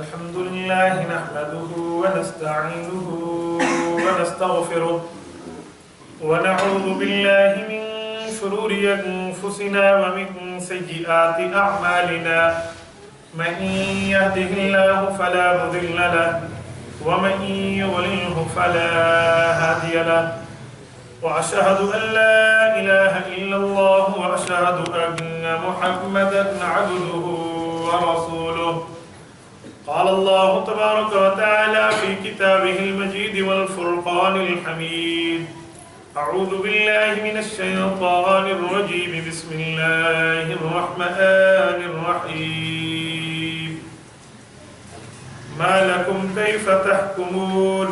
الحمد لله نحمده ونستعينه ونستغفره ونعوذ بالله من شرور أنفسنا ومن سيئات أعمالنا من يهده الله فلا مضل له ومن يضلله فلا هادي له وأشهد أن لا إله إلا الله وأشهد أن محمدا عبده ورسوله. قال الله تبارك وتعالى في كتابه المجيد والفرقان الحميد: أعوذ بالله من الشيطان الرجيم. بسم الله الرحمن الرحيم. ما لكم كيف تحكمون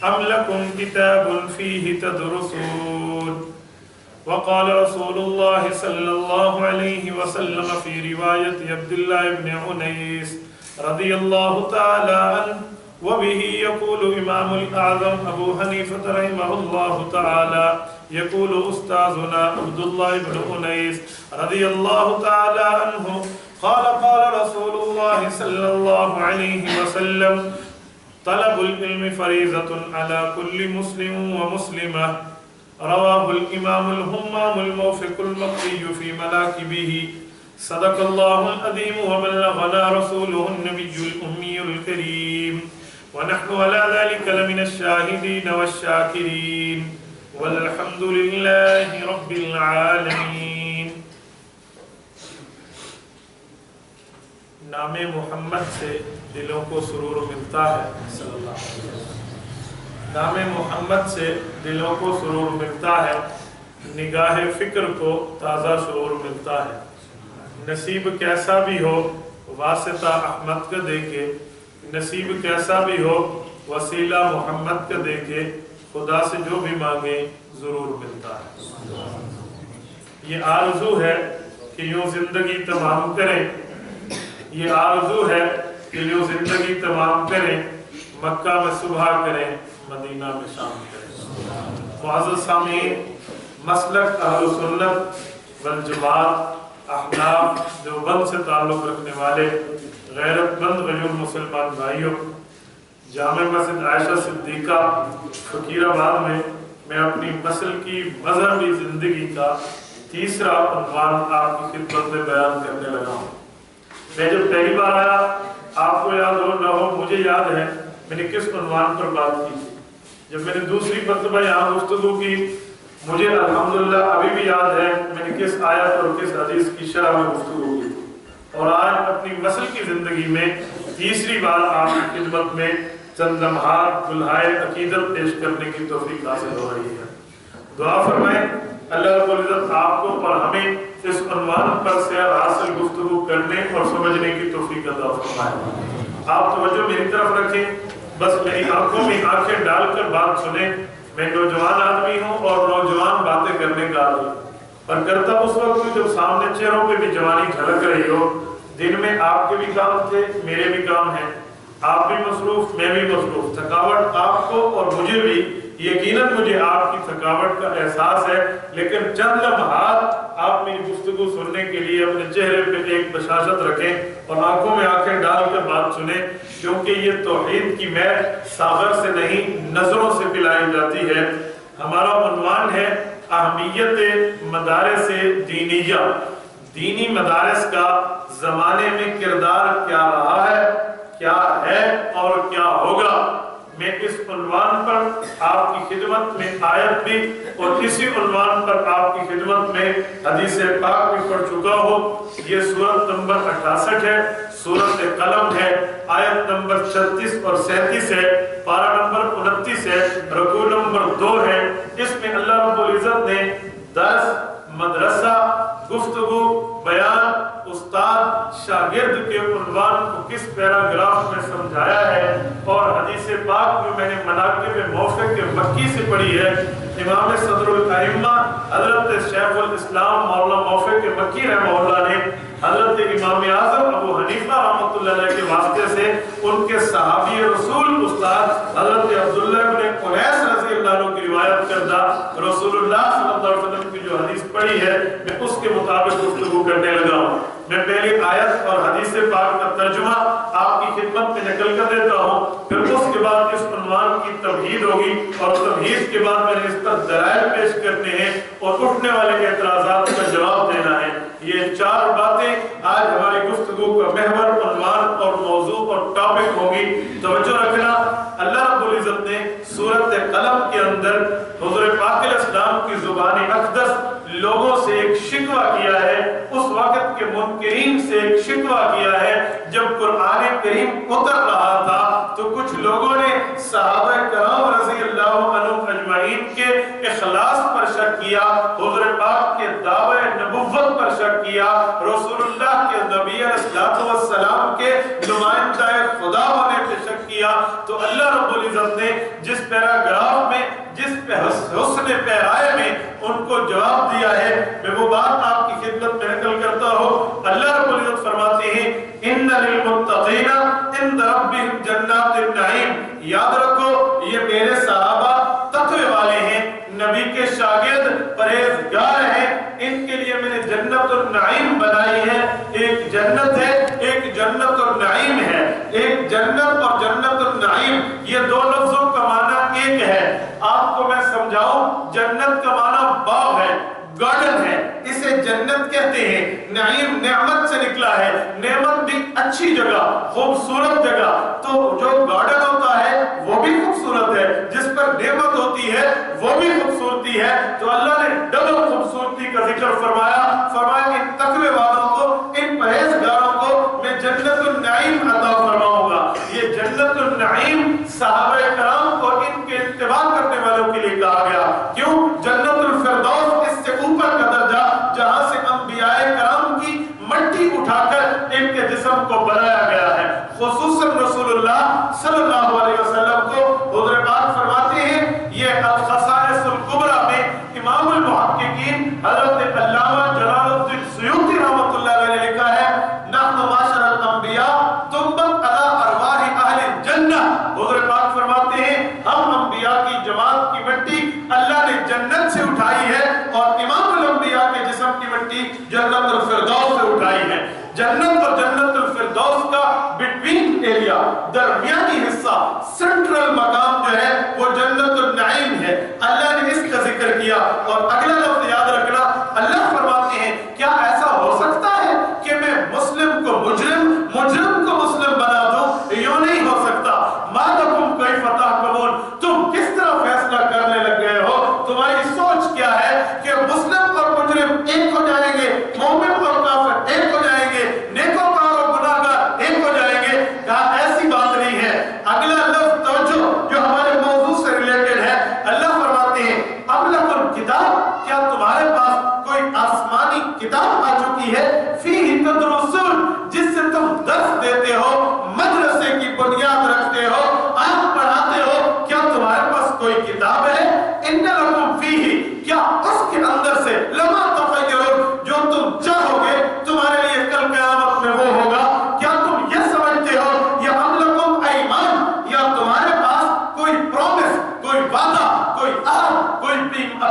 أم لكم كتاب فيه تدرسون. وقال رسول الله صلى الله عليه وسلم في رواية عبد الله بن عنيس رضي الله تعالى عنه وبه يقول إمام الأعظم أبو حنيفة رحمه الله تعالى، يقول أستاذنا عبد الله بن عنيس رضي الله تعالى عنه قال قال رسول الله صلى الله عليه وسلم: طلب العلم فريضة على كل مسلم ومسلمة. رواه الإمام الهمام الموفق المقري في مناقبه. صدق الله العظيم وبلغنا رسوله النبي الأمي الكريم، ونحن على ذلك لمن الشاهدين والشاكرين، والحمد لله رب العالمين. نام محمد سے دلوں کو سرور ملتا ہے صلی اللہ علیہ وسلم. نام محمد سے دلوں کو سرور ملتا ہے، نگاہ فکر کو تازہ شعور ملتا ہے. نصیب کیسا بھی ہو واسطہ احمد کا دیکھے، نصیب کیسا بھی ہو وسیلہ محمد کا دیکھے، خدا سے جو بھی مانگے ضرور ملتا ہے. یہ آرزو ہے کہ یوں زندگی تمام کریں، یہ آرزو ہے کہ یوں زندگی تمام کریں، مکہ میں صبح کریں، مدینہ میں شام کریں. معزز سامعین، مسلک اہل سنت والجماعت احناف دیوبند سے تعلق رکھنے والے غیرت مند غیر مسلمان بھائیوں، جامع مسجد عائشہ صدیقہ فقیر آباد میں اپنی مسل کی مذہبی زندگی کا تیسرا عنوان آپ کی خدمت میں بیان کرنے لگا ہوں. میں جب پہلی بار آیا، آپ کو یاد ہو نہ ہو، مجھے یاد ہے میں نے کس عنوان پر بات کی تھی. جب میں نے دوسری مرتبہ یہاں گفتگو کی، مجھے الحمدللہ ابھی بھی یاد ہے میں نے کس آیت اور کس حدیث کی شرح میں گفتگو کی تھی. اور آج اپنی مسل کی زندگی میں تیسری بار آپ کی خدمت میں چند لمحات بلہائے عقیدت پیش کرنے کی توفیق حاصل ہو رہی ہے. دعا فرمائیں اللہ رب العزت آپ کو اور ہمیں اس عنوان پر سیر حاصل گفتگو کرنے اور سمجھنے کی توفیق عطا فرمائے. آپ توجہ میری طرف رکھیں، بس میری آنکھوں میں آنکھیں ڈال کر بات سنیں. میں نوجوان آدمی ہوں اور نوجوان باتیں کرنے کا عادی ہوں، اور کرتا اس وقت جب سامنے چہروں پہ بھی جوانی جھلک رہی ہو. دن میں آپ کے بھی کام تھے، میرے بھی کام ہیں، آپ بھی مصروف، میں بھی مصروف. تھکاوٹ آپ کو اور مجھے بھی، یقیناً مجھے آپ کی تھکاوٹ کا احساس ہے، لیکن چند لمحات آپ میری گفتگو سننے کے لیے اپنے چہرے پہ ایک بشاشت رکھیں اور آنکھوں میں آنکھیں ڈال کر بات سنیں، کیونکہ یہ توحید کی مہک ساغر سے نہیں نظروں سے پلائی جاتی ہے. ہمارا عنوان ہے اہمیت مدارس دینیہ. دینی مدارس کا زمانے میں کردار کیا رہا ہے، کیا ہے اور کیا ہوگا. میں اس عنوان پر آپ کی خدمت میں آیت بھی اور اسی عنوان پر آپ کی خدمت میں حدیث پاک بھی پڑھ چکا ہوں. یہ سورت نمبر 68 ہے، سورت قلم ہے، آیت نمبر 36 اور 37 ہے، پارہ نمبر 29 ہے، رکوع نمبر 2 ہے. اس میں اللہ رب العزت نے درس، مدرسہ، گفتگو، بیان، استاد، شاگرد کے عنوان کو کس پیراگراف میں سمجھایا ہے. اور حدیث پاک میں میں نے مناقب موفق مکی سے پڑھی ہے. امام صدر الائمہ حضرت شیخ الاسلام مولانا موفق مکی رحمہ اللہ نے حضرت امام اعظم ابو حنیفہ رحمۃ اللہ علیہ کے واسطے سے ان کے صحابی رسول استاد حضرت عبداللہ بن انیس رضی اللہ عنہ کی روایت کردہ رسول اللہ صلی اللہ علیہ وسلم کی جو حدیث پڑھی ہے، میں اس کے مطابق گفتگو کرنے لگا ہوں. میں پہلی آیت اور حدیث پاک کا ترجمہ آپ کی خدمت میں نقل کر دیتا ہوں، پھر اس کے بعد اس عنوان کی تمہید ہوگی اور تمہید کے بعد میں نے اس پر دلائل پیش کرنے ہیں اور اٹھنے والے اعتراضات کا جواب دینا ہے۔ یہ 4 باتیں آج ہماری گفتگو کا محور، عنوان اور موضوع اور ٹاپک ہوگی۔ توجہ رکھنا، اللہ رب العزت نے سورۃ قلم کے اندر حضور پاک علیہ السلام کی زبان اقدس لوگوں سے ایک شکوہ کیا ہے، اس وقت کے منکرین سے ایک شکوہ کیا ہے۔ جب قرآن کریم اتر رہا تھا تو کچھ لوگوں نے صحابہ کرام رضی اللہ عنہم اجمعین کے اخلاص پر شک کیا، حضور پاک کے دعوے نبوت پر شک کیا، رسول اللہ کے نبی علیہ السلام کے نمائندہ خدا ہونے پہ شک کیا۔ تو اللہ رب العزت نے جس پیراگراف میں، جس حسن پیرائے میں ان کو جواب دیا ہے، میں وہ بات آپ کی خدمت میں نقل کرتا ہوں۔ اللہ رب العزت فرماتے ہیں ان للمتقین عند ربهم جنات النعیم۔ یاد رکھو یہ میرے صحابہ تقوی والے ہیں، نبی کے شاگرد پرہیزگار ہیں، ان کے لیے میں نے جنت النعیم بنائی ہے۔ ایک جنت ہے، ایک جنت النعیم ہے۔ ایک جنت اور جنت النعیم یہ 2 لفظوں کا معنی ایک ہے۔ آپ کو میں سمجھاؤں، جنت کا معنی باغ ہے، گارڈن ہے، اسے جنت کہتے ہیں۔ نعیم نعمت سے نکلا ہے، نعمت بھی اچھی جگہ، خوبصورت جگہ۔ تو جو گارڈن ہوتا ہے وہ بھی خوبصورت ہے، جس پر نعمت ہوتی ہے وہ بھی خوبصورتی ہے۔ تو اللہ نے ڈبل خوبصورتی کا ذکر فرمایا، فرمایا ان تقوی والوں کو، ان پرہیزگاروں کو میں جنت النعیم عطا فرماؤں گا۔ یہ جنت النعیم صحابہ کرام کو ان کے اتباع کرنے والوں کے لیے کہا گیا۔ کیوں؟ جنت الفردوس اس سے اوپر کا درجہ جہاں سے انبیاء کرام کی مٹی اٹھا کر ان کے جسم کو بنایا گیا ہے۔ خصوصاً رسول اللہ صلی اللہ علیہ وسلم کو حضور پاک فرماتے ہیں، یہ الخصائص الکبریٰ میں امام المحققین حضرت علامہ جلال الدین سیوطی رحمۃ اللہ علیہ نے لکھا ہے، نحن معاشر الانبیاء تنبت علی ارواح اہل الجنہ۔ حضور پاک فرماتے ہیں ہم انبیاء کی جماعت کی مٹی اللہ نے جنت سے اٹھائی ہے اور امام الانبیاء کے جسم کی مٹی جنت الفردوس سے اٹھائی ہے۔ جنت اور جنت الفردوس کا بٹوین ایریا، درمیانی حصہ، سنٹرل مقام جو ہے وہ جنت النعیم ہے۔ اللہ نے اس کا ذکر کیا اور اگلا لفظ یاد رکھنا، اللہ فرماتے ہیں کیا ایسا ہو سکتا ہے کہ میں مسلم کو مجرم، مجرم کو مسلم بنا دوں؟ یوں نہیں ہو سکتا۔ ما لکم کیف تحکمون، تم کس طرح فیصلہ کرنے لگ گئے ہو؟ تمہاری سوچ کیا ہے کہ مسلم اور مجرم ایک ہو جائیں گے، مومن اور کافر ایک ہو جائیں گے، نیکوکار اور گناہگار ایک ہو جائیں گے؟ کہا ایسی بات نہیں ہے۔ اگلا لفظ توجہ جو ہمارے موضوع سے ریلیٹڈ ہے، اللہ فرماتے ہیں ام لکم کتاب، کیا تمہارے پاس کوئی آسمانی کتاب آ چکی ہے، فیہ تدرسون، جس سے تم درس دیتے ہو، مدرسے کی بنیاد رکھتے ہو، آپ پڑھاتے ہو، کیا تمہارے پاس کوئی کتاب ہے؟ ان لکم فیہ، کیا اس کے اندر سے لما تخیرون، جو تم چاہو گے تمہارے لیے کل قیامت میں وہ ہوگا؟ کیا تم یہ سمجھتے ہو یا ام لکم ایمان، یا تمہارے پاس کوئی پرومس، کوئی وعدہ، کوئی عہد، کوئی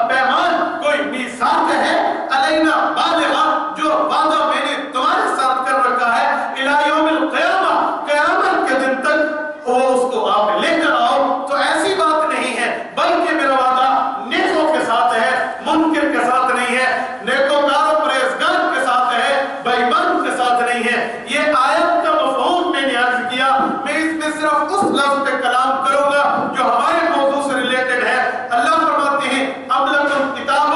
پیمان، کوئی میثاق ہے علینا بالغہ، جو وعدہ میں نے تمہارے ساتھ کر رکھا ہے الی یوم القیامہ، قیامت کے دن تک وہ اس کو آپ لے کر آؤ؟ تو ایسی بات نہیں ہے، بلکہ میرا وعدہ نیکوں کے ساتھ ہے، منکر کے ساتھ نہیں ہے، نیکوکار و پرہیزگار کے ساتھ ہے، بے ایمان کے ساتھ نہیں ہے۔ یہ آیت کا مفہوم میں نے عرض کیا، میں اس میں صرف اس لفظ پہ کلام کروں گا جو ہمارے موضوع سے ریلیٹڈ ہے۔ اللہ فرماتے ہیں ام لکم کتاب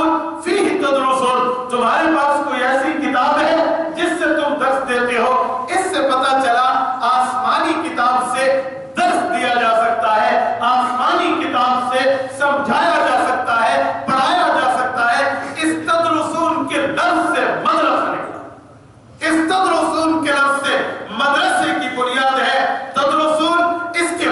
فیہ تدرسون، تمہارے پاس کوئی ایسی کتاب ہے جس سے تم درس دیتے ہو؟ اس سے پتہ چلا آسمانی کتاب سے درس دیا جا سکتا ہے، آسمانی کتاب سے سمجھایا جا سکتا ہے، پڑھایا جا سکتا ہے۔ اس تدرسون کے لفظ سے مدرسہ نکلا، اس تدرسون کے لفظ سے مدرسے کی بنیاد ہے۔ تدرسون اس کے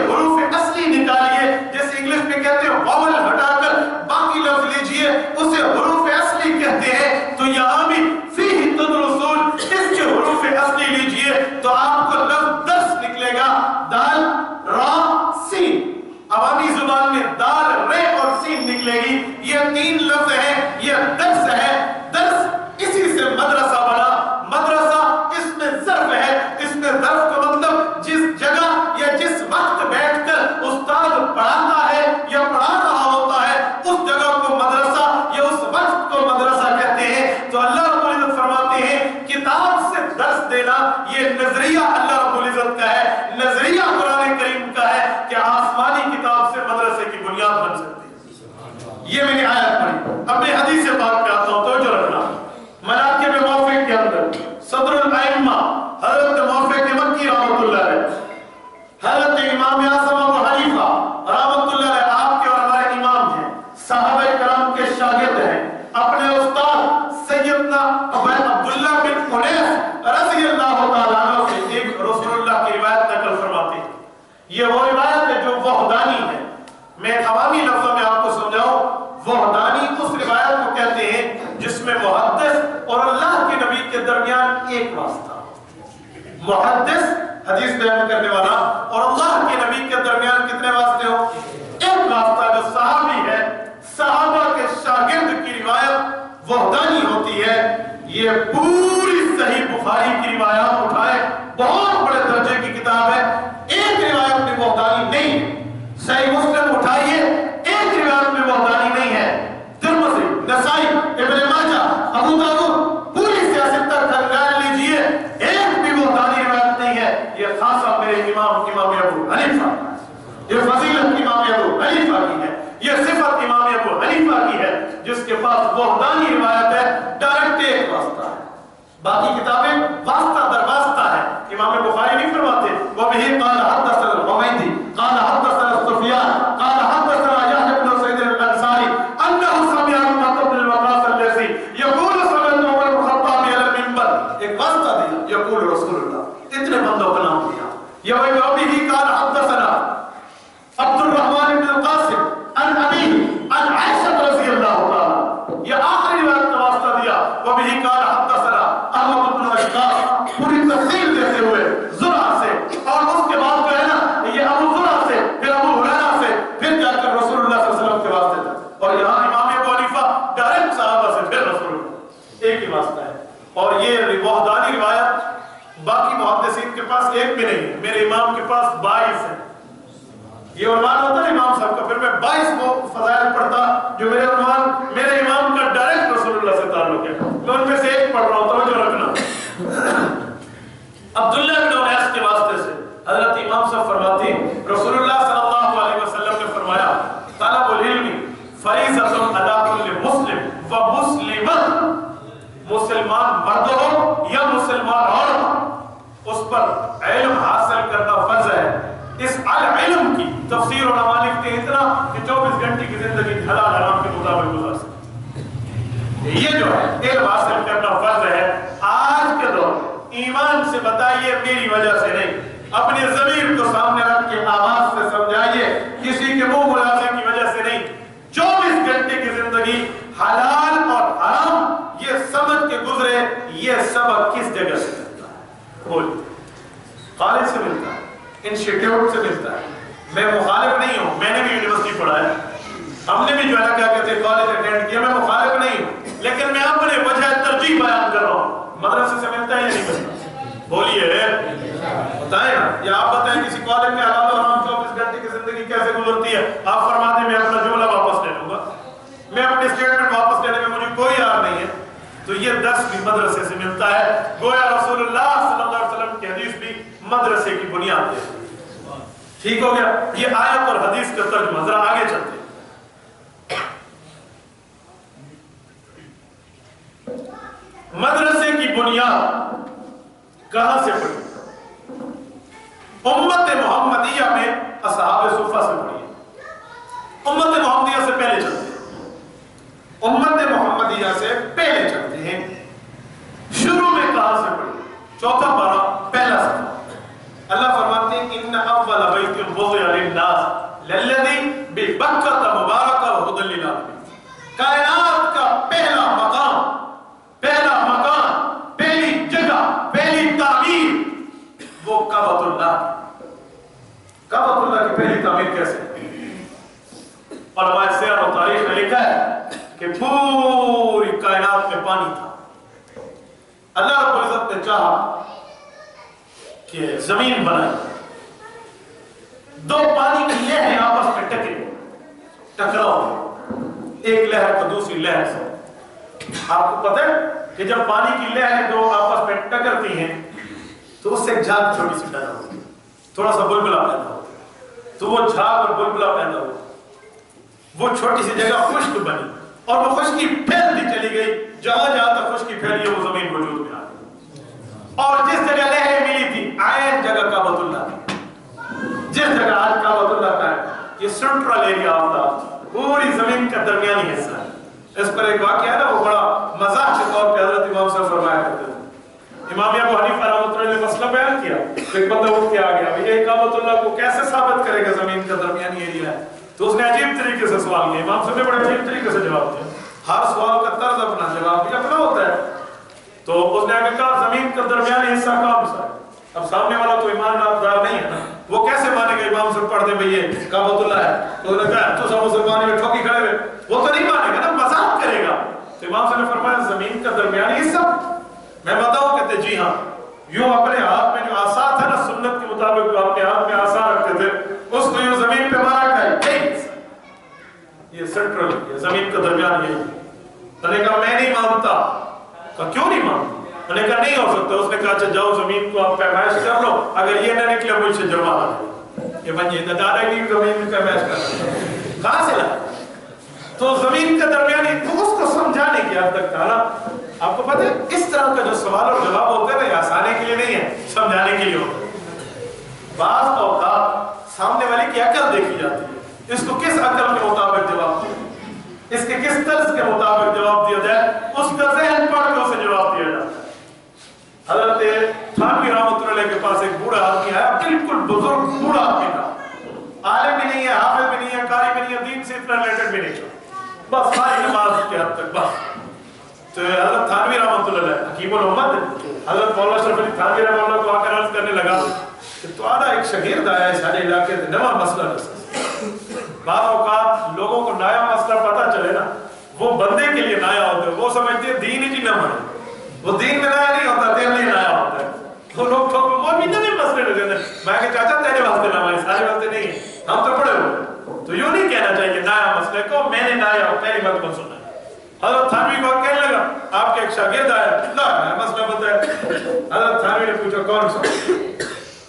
یہ میں نے آیت پڑھی. اب میں حدیث پاک پہ آتا ہوں، تو جو رکھنا مناقب موفق کے اندر صدر الائمہ حضرت موفق مکی رحمۃ اللہ علیہ، حضرت امام اعظم ابو حنیفہ رحمۃ اللہ علیہ آپ کے اور ہمارے امام ہیں، صحابہ کرام کے شاگرد ہیں، اپنے استاد سیدنا عبداللہ بن انیس رضی اللہ تعالیٰ عنہ سے ایک رسول اللہ کی روایت نقل فرماتے ہیں. یہ وہ روایت ہے جو وحدانی ہے. میں عوامی لفظوں میں آپ کو سمجھاؤں، وحدانی اس روایت کو کہتے ہیں جس میں محدث اور اللہ کے نبی کے درمیان ایک واسطہ، محدث حدیث بیان کرنے والا اور اللہ کے نبی کے درمیان کتنے واسطے ہو؟ ایک واسطہ جو صحابی ہے، صحابہ کے شاگرد کی روایت وحدانی ہوتی ہے. یہ پوری صحیح بخاری کی روایات اٹھائے، بہت بڑے درجے کی کتاب ہے، ایک روایت میں وحدانی نہیں ہے. صحیح مسلم اٹھائیے، ایک روایت میں وحدانی نہیں ہے. ترمذی، نسائی، ابن ماجہ، ابو داؤد، پوری سیاست تک کھنگال لیجئے، ایک بھی وحدانی روایت نہیں ہے. یہ خاصہ میرے امام ابو حنیفہ، یہ فضیلت امام ابو حنیفہ کی ہے، یہ صفت امام ابو حنیفہ کی ہے جس کے پاس وحدانی روایت ہے، ڈائریکٹ ایک واسطہ ہے. باقی کتابیں واسطہ در واسطہ ہے. امام بخاری نہیں فرماتے وَبِهِ قَالَ حَدَّثَنَا الْحُمَيْدِي قَالَ حَدَّثَنَا سُفْيَانُ قَالَ حَدَّثَنَا يَحْيَى بْنُ سَعِيدٍ الْأَنصَارِي أَنَّهُ سَمِعَ عُمَرَ بْنَ الْوَقَاصِ اللَّيثِيَّ يَقُولُ سَمِعْتُ عُمَرَ بْنَ الْخَطَّابِ عَلَى الْمِنبَرِ. ایک واسطہ دیا، يقول رسول اللہ، اتنے بندوں کا نام دیا. وَبِهِ قَالَ حَدَّثَنَا عبد الرحمن بن القاسم عن أبيه عن عائشة رضي الله تعالى. یہ آخری روایت کا واسطہ دیا. وَبِهِ قَالَ حَدَّثَنَا احمد بن اشقاق، پوری تفصیل دیتے ہوئے زرع سے، اور اس کے بعد جو ہے نا یہ ابو زرع سے، پھر ابو ہریرہ سے، پھر جا کر رسول اللہ صلی اللہ علیہ وسلم کے واسطے تک. اور یہاں امام ابو حنیفہ ڈائریکٹ صحابہ سے، پھر رسول اللہ، ایک ہی واسطہ ہے. اور یہ وحدانی روایت باقی محدثین کے پاس ایک بھی نہیں ہے. میرے امام کے پاس 22 ہے. یہ عنوان ہوتا ہے امام صاحب کا، پھر میں 22 کو فضائل پڑھتا جو میرے عنوان میرے امام کا ڈائریکٹ رسول اللہ سے تعلق ہے. میں ان میں سے ایک پڑھ رہا ہوں، توجہ رکھنا. عبداللہ بن انیس کے واسطے سے حضرت امام صاحب فرماتے ہیں رسول اللہ صلی اللہ علیہ وسلم نے فرمایا طلب العلم فریضۃ علی کل مسلم و مسلمہ. مسلمان مرد ہو یا مسلمان عورت، اس پر علم حاصل کرنا فرض ہے. اس علم کی تفسیر علماء لکھتے ہیں اتنا کہ 24 گھنٹے کی زندگی حلال حرام کے مطابق گزار سکتے. یہ جو ہے علم حاصل کرنا فرض ہے. آج کے دور ایمان سے بتائیے، میری وجہ سے نہیں، اپنے ضمیر کو سامنے رکھ کے آواز سے سمجھائیے، کسی کے منہ ملازے کی وجہ سے نہیں. 24 گھنٹے کی زندگی حلال اور حرام یہ سمجھ کے گزرے. یہ سبق کس جگہ سے ملتا ہے؟ بولیے. کالج سے ملتا ہے، انسٹیٹیوٹ سے ملتا ہے. میں مخالف نہیں ہوں، میں نے بھی یونیورسٹی پڑھا ہے، ہم نے بھی جو ہے کیا کہتے ہیں کالج اٹینڈ کیا. میں مخالف نہیں ہوں، لیکن میں اپنے وجہ ترجیح بیان کر رہا ہوں. مدرسے سے ملتا ہے یا نہیں ملتا؟ بولیے، بتائیں نا. یا آپ بتائیں کسی کالج میں حلال اور حرام 24 گھنٹے کی زندگی کیسے گزرتی ہے؟ آپ فرما دیں میں اپنا جملہ واپس لے لوں گا، میں اپنے اسٹیٹمنٹ واپس لینے میں مجھے کوئی یار نہیں ہے. تو یہ درس بھی مدرسے سے ملتا ہے. گویا رسول اللہ صلی اللہ علیہ وسلم کی حدیث بھی مدرسے کی بنیاد ہے. ٹھیک ہو گیا. یہ آیت اور حدیث کا ترجمہ. ذرا آگے چلتے ہیں. مدرسے کی بنیاد کہاں سے پڑی؟ امت محمدیہ میں اصحاب صفہ سے پڑی ہے. امت محمدیہ سے پہلے چلتے ہیں. امت محمدیہ سے پہلے چلتے ہیں. شروع میں کہاں سے پڑی؟ چوتھا پارہ پہلا صفحہ. اللہ فرماتے ہیں ان اول بیت وضع للناس للذی ببکۃ مبارکہ وہدی للعالمین. کائنات کا پہلا مقام، پہلی جگہ، پہلی تعمیر وہ کعبۃ اللہ. کعبۃ اللہ کی پہلی تعمیر کیسے؟ علماء سیر و تاریخ نے لکھا ہے کہ پوری کائنات میں پانی تھا. اللہ رب العزت نے چاہا کہ زمین بنائی، دو پانی کی لہریں آپس میں ٹکراؤ، ایک لہر کو دوسری لہر سے. آپ کو پتہ ہے کہ جب پانی کی لہریں دو آپس میں ٹکرتی ہیں تو اس سے ایک جھاگ چھوٹی سی پیدا ہوتی ہے، تھوڑا سا بلبلا پیدا ہوتا ہے. تو وہ جھاگ اور بلبلا پیدا ہوتا ہے. وہ چھوٹی سی جگہ خشک بنی اور وہ خشکی پھیلتی چلی گئی، جہاں جہاں تک خشکی پھیلی وہ زمین وجود میں آ گئی، اور جس جگہ لہریں ملی تھی عین جگہ کعبۃ اللہ تھی، جس جگہ آج کعبۃ اللہ کا ہے، یہ سینٹرل ایریا آتا پوری زمین کا درمیانی حصہ ہے۔ اس پر ایک واقعہ ہے نا، وہ بڑا مزاح کے طور پہ حضرت امام صاحب فرمایا کرتے تھے، امام ابو حنیفہ رحمۃ اللہ نے مسئلہ بیان کیا، ایک بندہ اٹھ کے آ گیا، یہ کعبۃ اللہ کو کیسے ثابت کرے گا زمین کا درمیانی ایریا ہے؟ تو اس نے عجیب طریقے سے سوال کیا، امام صاحب نے بڑے عجیب طریقے سے جواب دیا، ہر سوال کا طرز اپنا، جواب بھی اپنا ہوتا ہے۔ تو اس نے کہا زمین کا درمیانی حصہ کون سا ہے؟ اب سامنے والا تو ایماندار نہیں ہے نا، وہ کیسے مانے گا امام صاحب پڑھ دے بھئی یہ کعبۃ اللہ ہے؟ تو انہوں نے کہا تو سب مسلمانی میں ٹھوکی کھڑے ہوئے، وہ تو نہیں مانے گا نا، مذاق کرے گا۔ تو امام صاحب نے فرمایا زمین کا درمیانی حصہ؟ میں بتاؤں؟ کہتے جی ہاں، یوں اپنے ہاتھ میں جو آسا تھا نا، سنت کے مطابق جو اپنے ہاتھ میں آسا رکھتے تھے، اس کو یوں زمین پہ مارا گیا، یہ سینٹرل، یہ زمین کا درمیان یہی۔ انہوں نے کہا میں نہیں مانتا۔ کہا کیوں نہیں مانتا؟ انہوں نے کہا نہیں ہو سکتا۔ اس نے کہا اچھا جاؤ زمین کو آپ پیمائش کر لو، اگر یہ نہ نکلے مجھ سے جرمانہ دو۔ یہ بنیے دادا کی زمین کا پیمائش کر کہاں سے لا؟ تو زمین کا درمیان اس کو سمجھانے کی حد تک تھا نا۔ آپ کو پتہ ہے اس طرح کا جو سوال اور جواب ہوتے ہیں نا، یہ آسانے کے لیے نہیں ہے، سمجھانے کے لیے ہوتا ہے۔ بعض اوقات سامنے والے کی عقل دیکھی جاتی ہے، اس کو کس عقل کے مطابق جواب دیا، اس کے کس طرز کے مطابق جواب دیا جائے، اس کا ذہن پڑھ کے اسے جواب دیا جاتا ہے۔ حضرت تھانوی رحمۃ اللہ علیہ کے پاس ایک بوڑھا آدمی آیا، بالکل بزرگ بوڑھا آدمی تھا، عالم بھی نہیں ہے، حافظ بھی نہیں ہے، قاری بھی نہیں ہے، دین سے اتنا ریلیٹڈ بھی نہیں تھا، بس ساری نماز کے حد تک بس۔ تو حضرت تھانوی رحمۃ اللہ علیہ حکیم الامت حضرت مولانا اشرف علی تھانوی رحمۃ اللہ کو آ کر عرض کرنے لگا کہ تو آدھا ایک شاگرد آیا ہے سارے علاقے سے، نواں مسئلہ نسل۔ بعض اوقات لوگوں کو نیا مسئلہ پتہ چلے نا، وہ بندے کے لیے نیا ہوتا ہے، وہ سمجھتے ہیں دین ہی نہ بنے، وہ دین میں نیا نہیں ہوتا، دین نہیں نیا ہوتا ہے۔ وہ لوگ مولوی نئے مسئلے لے دیتے ہیں، میں کہ چاچا تیرے واسطے نہ ہے، سارے واسطے نہیں ہے، ہم تو پڑھے ہوئے۔ تو یوں نہیں کہنا چاہیے نیا مسئلے کو میں نے نیا ہو، پہلی بات کو سنا۔ حضرت تھانوی کو کہنے لگا آپ کے ایک شاگرد آیا، کتنا ہے مسئلہ بتایا۔ حضرت تھانوی نے پوچھا کون سا؟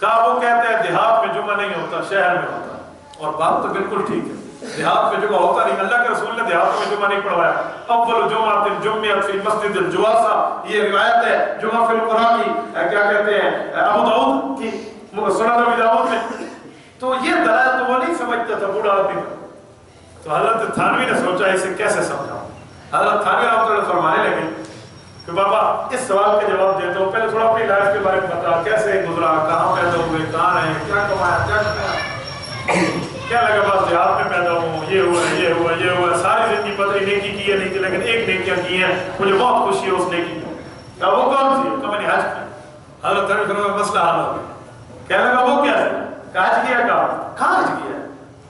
کہا وہ کہتے ہیں دیہات میں جمعہ نہیں ہوتا، شہر میں ہوتا ہے۔ اور بات تو بالکل ٹھیک ہے، دیہات میں جمعہ ہوتا نہیں، اللہ کے رسول نے دیہات میں جمعہ نہیں پڑھوایا۔ اول جمعہ جمعہ فی مسجد الجواسہ، یہ روایت ہے جمعہ فی القرآن کی، کیا کہتے ہیں ابو داؤد کی سنن ابی داؤد میں۔ تو یہ دلائل تو وہ نہیں سمجھتا تھا بوڑھا آدمی۔ تو حضرت تھانوی نے سوچا اسے کیسے سمجھاؤں۔ حضرت تھانوی رحمۃ اللہ فرمانے لگے کہ بابا اس سوال کا جواب دیتا ہوں، پہلے تھوڑا اپنی لائف کے بارے میں بتا، کیسے گزرا، کہاں پیدا ہوئے، کہاں رہے، کیا کمایا، کیا کمایا، کیا لگا بس دیہات میں پیدا ہوں، یہ ہوا یہ ہوا یہ ہوا، ساری زندگی پتہ نہیں نیکی کی ہے نہیں کی، لیکن ایک نیکیاں کی ہیں، مجھے بہت خوشی ہے اس نیکی کی۔ کہا وہ کون سی؟ کہا میں نے حج کی۔ حضرت تھانوی فرمایا مسئلہ حل ہو گیا۔ کہنے لگا وہ کیا ہے؟ کہا حج کیا۔ کہاں حج کیا؟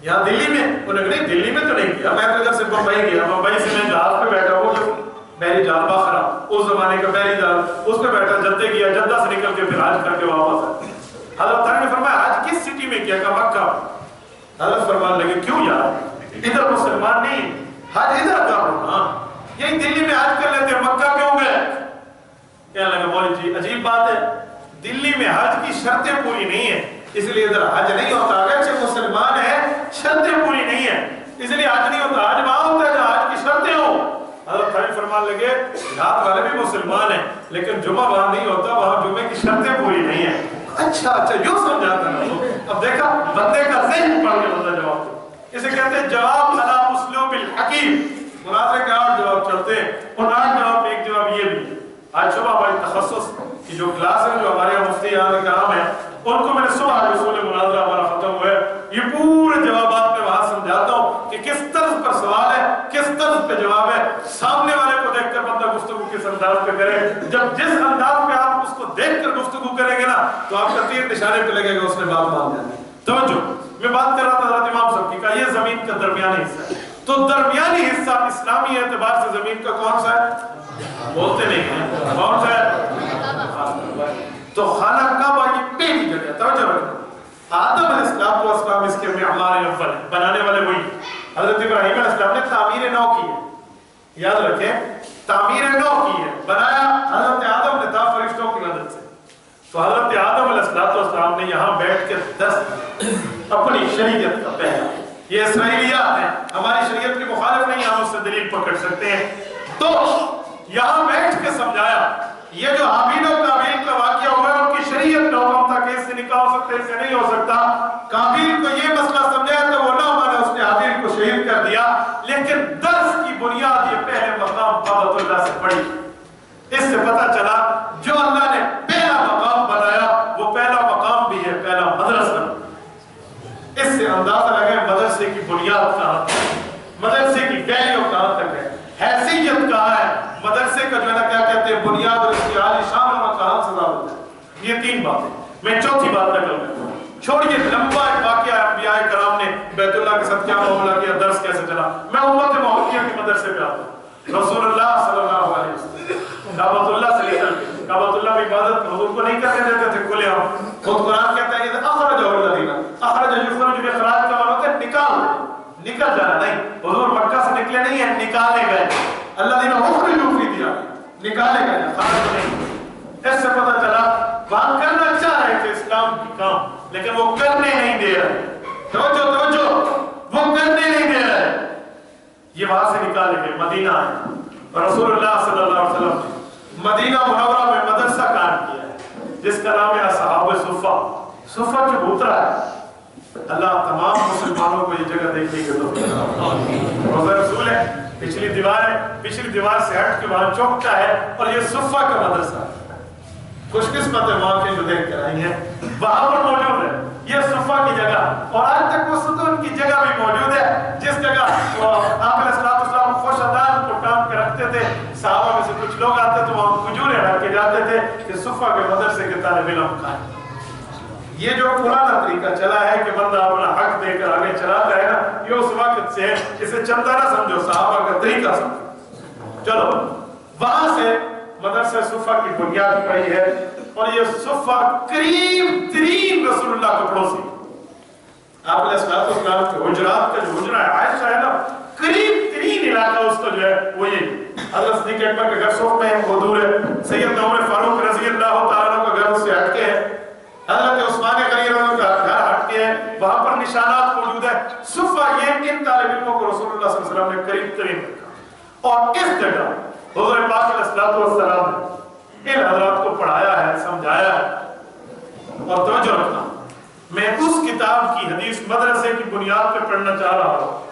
یہاں دلی میں؟ انہوں نے نہیں دلی میں تو نہیں کیا، میں تو ادھر سے بمبئی گیا، بمبئی سے میں جہاز پہ بیٹھا ہوں، جو بحری جہاز باخرا اس زمانے کا بحری جہاز، اس پہ بیٹھا جدہ گیا، جدہ سے نکل کے پھر حج کر کے واپس آیا۔ حضرت تھانوی نے فرمایا حج کس سٹی میں کیا؟ کہا مکہ۔ حضرت فرمان لگے کیوں یار ادھر مسلمان نہیں، حج ادھر کرو نا، یہی دلی میں حج کر لیتے، مکہ کیوں گئے؟ کہنے لگا مولوی جی عجیب بات ہے، دلی میں حج کی شرطیں پوری نہیں ہیں اس لیے ادھر حج نہیں ہوتا، اگرچہ مسلمان ہے شرطیں پوری نہیں ہیں اس لیے حج نہیں ہوتا، حج وہاں ہوتا ہے جہاں حج کی شرطیں ہوں۔ حضرت تھانوی فرمان لگے دیہات والے بھی مسلمان ہیں لیکن جمعہ وہاں نہیں ہوتا، وہاں جمعے کی شرطیں پوری نہیں ہیں۔ اچھا اچھا یوں سمجھاتا ہے۔ اب دیکھا بندے کا ذہن پڑھ کے بندہ جواب دے، اسے کہتے ہیں جواب علی اسلوب الحکیم۔ مناظرے کے 8 جواب چلتے ہیں، ان 8 جواب میں ایک جواب یہ بھی۔ آج صبح ہماری تخصص کی جو کلاس ہے، جو ہمارے یہاں مفتی یہاں کرام ہیں، ان کو میں نے صبح رسول مناظرہ ہمارا ختم ہوا ہے، یہ پورے جوابات میں وہاں سمجھاتا ہوں کہ کس طرز پر سوال ہے، کس طرز پہ جواب ہے، سامنے والے کو دیکھ کر بندہ گفتگو کس انداز پہ کرے۔ جب جس انداز پہ آپ اس کو دیکھ کر گفتگو کریں گے نا تو آپ کا تیر نشانے پہ لگے گا اس نے بات مان جانی۔ توجہ، میں بات کر رہا تھا حضرت امام صاحب کی، کہا یہ زمین کا درمیانی حصہ ہے، تو درمیانی حصہ اسلامی اعتبار سے زمین کا کون سا ہے؟ بولتے نہیں ہیں کون سا ہے؟ تو خانہ کعبہ یہ پہلی جگہ، توجہ رکھنا، آدم علیہ السلام اس کے معمار اول ہے، بنانے والے وہی۔ حضرت ابراہیم علیہ السلام نے تعمیر نو کی ہے، یاد رکھیں تعمیر نو کی ہے، بنایا حضرت آدم نے تھا فرشتوں کی مدد سے۔ تو حضرت آدم علیہ السلام نے یہاں بیٹھ کے 10 اپنی شریعت کا پہلا یہ اسرائیلیات ہیں، ہماری شریعت کی مخالف نہیں، ہم اس سے دلیل پکڑ سکتے ہیں۔ تو یہاں بیٹھ کے سمجھایا یہ جو حابیل و قابیل کا واقعہ ہوا ہے، ان کی شریعت نے حکم تھا کہ اس سے نکاح ہو سکتا ہے، اس سے نہیں ہو سکتا۔ قابیل کو یہ مسئلہ سمجھایا تو وہ نہ مانا، اس نے حابیل کو شہید کر دیا، لیکن درس کی بنیاد یہ پہلے مقام کعبۃ اللہ سے پڑی۔ اس سے پتہ چلا جو اللہ نے پہلا مقام بنایا وہ پہلا مقام بھی ہے، پہلا مدرسہ۔ اس سے اندازہ لگے مدرسے کی بنیاد کہاں ہے، مدرسے کی ویلیو کہاں تک ہے، حیثیت کہاں ہے، مدرسے کا جو ہے نا کیا کہتے ہیں بنیاد اور اس کی عالی شان ہونا کہاں سے ثابت ہے۔ یہ تین باتیں، میں چوتھی بات نقل کرتا ہوں۔ چھوڑیے لمبا ایک واقعہ انبیاء کرام نے بیت اللہ کے ساتھ کیا معاملہ کیا، درس کیسے چلا، میں امت محمدیہ کے مدرسے پہ آتا ہوں۔ رسول اللہ صلی اللہ علیہ وسلم کعبۃ اللہ سے لے کر کے کعبۃ اللہ میں عبادت حضور کو نہیں کرنے دیتے تھے کھلے عام، خود قرآن کہتا ہے کہ اخرجہ الذین اخرج یخرج میں اخراج کا معنی ہوتا ہے نکل جانا، نہیں، حضور مکہ سے نکلے نہیں ہیں، نکالے گئے۔ الذین اخرجوا فی دیارہم، نکالے گئے، خارج نہیں۔ اس سے پتہ چلا وہاں کرنا چاہ رہے تھے اسلام کی کام، لیکن وہ کرنے نہیں دے رہے۔ توجہ وہ کرنے نہیں دے رہے، یہ وہاں سے نکالے گئے، مدینہ آئے۔ رسول اللہ صلی اللہ علیہ وسلم نے مدینہ منورہ میں مدرسہ قائم کیا ہے جس کا نام ہے اصحاب صفہ۔ صفہ چبوترا ہے۔ اللہ تمام مسلمانوں کو یہ جگہ دیکھنے کے توفیق۔ روضہ رسول ہے، پچھلی دیوار ہے، پچھلی دیوار سے ہٹ کے وہاں چوکٹا ہے اور یہ صفہ کا مدرسہ ہے۔ خوش قسمت ہے وہاں کے جو دیکھ کر آئی ہیں، وہاں پر موجود ہے یہ صفہ کی جگہ، اور آج تک وہ ستون کی جگہ بھی موجود ہے جس جگہ آپ علیہ السلام خوش ادان کو ٹانگ کے رکھتے تھے۔ صحابہ میں سے کچھ لوگ آتے تو وہاں کھجوریں رکھ کے جاتے تھے کہ صفہ کے مدرسے کے طالب علم کھائیں۔ یہ جو پرانا طریقہ چلا ہے کہ بندہ اپنا حق دے کر آگے چلاتا ہے نا، یہ اس وقت سے ہے، اسے چندہ نہ سمجھو، صحابہ کا طریقہ سمجھو۔ چلو وہاں سے مدرسہ صفہ کی بنیاد پڑی ہے، اور یہ صفہ قریب ترین رسول اللہ کو پڑوسی۔ آپ علیہ السلام کے حجرات کا جو حجرہ ہے عائشہ ہے نا، قریب ترین علاقہ اس کا جو ہے وہ یہ حضرت صدیق اکبر کے گھر صف میں وہ دور ہے، سیدنا عمر فاروق رضی اللہ تعالیٰ کا گھر اس سے ہٹ کے ہے، حضرت عثمان غنی رضی اللہ کا گھر ہٹ کے ہے، وہاں پر نشانات موجود ہے۔ صفہ یہ ان طالب علموں کو رسول اللہ صلی اللہ علیہ وسلم نے قریب ترین رکھا، اور اس جگہ حضور پاک علیہ السلام نے ان حضرات کو پڑھایا ہے، سمجھایا ہے۔ اور توجہ رکھنا، میں اس کتاب کی حدیث مدرسے کی بنیاد پہ پڑھنا چاہ رہا ہوں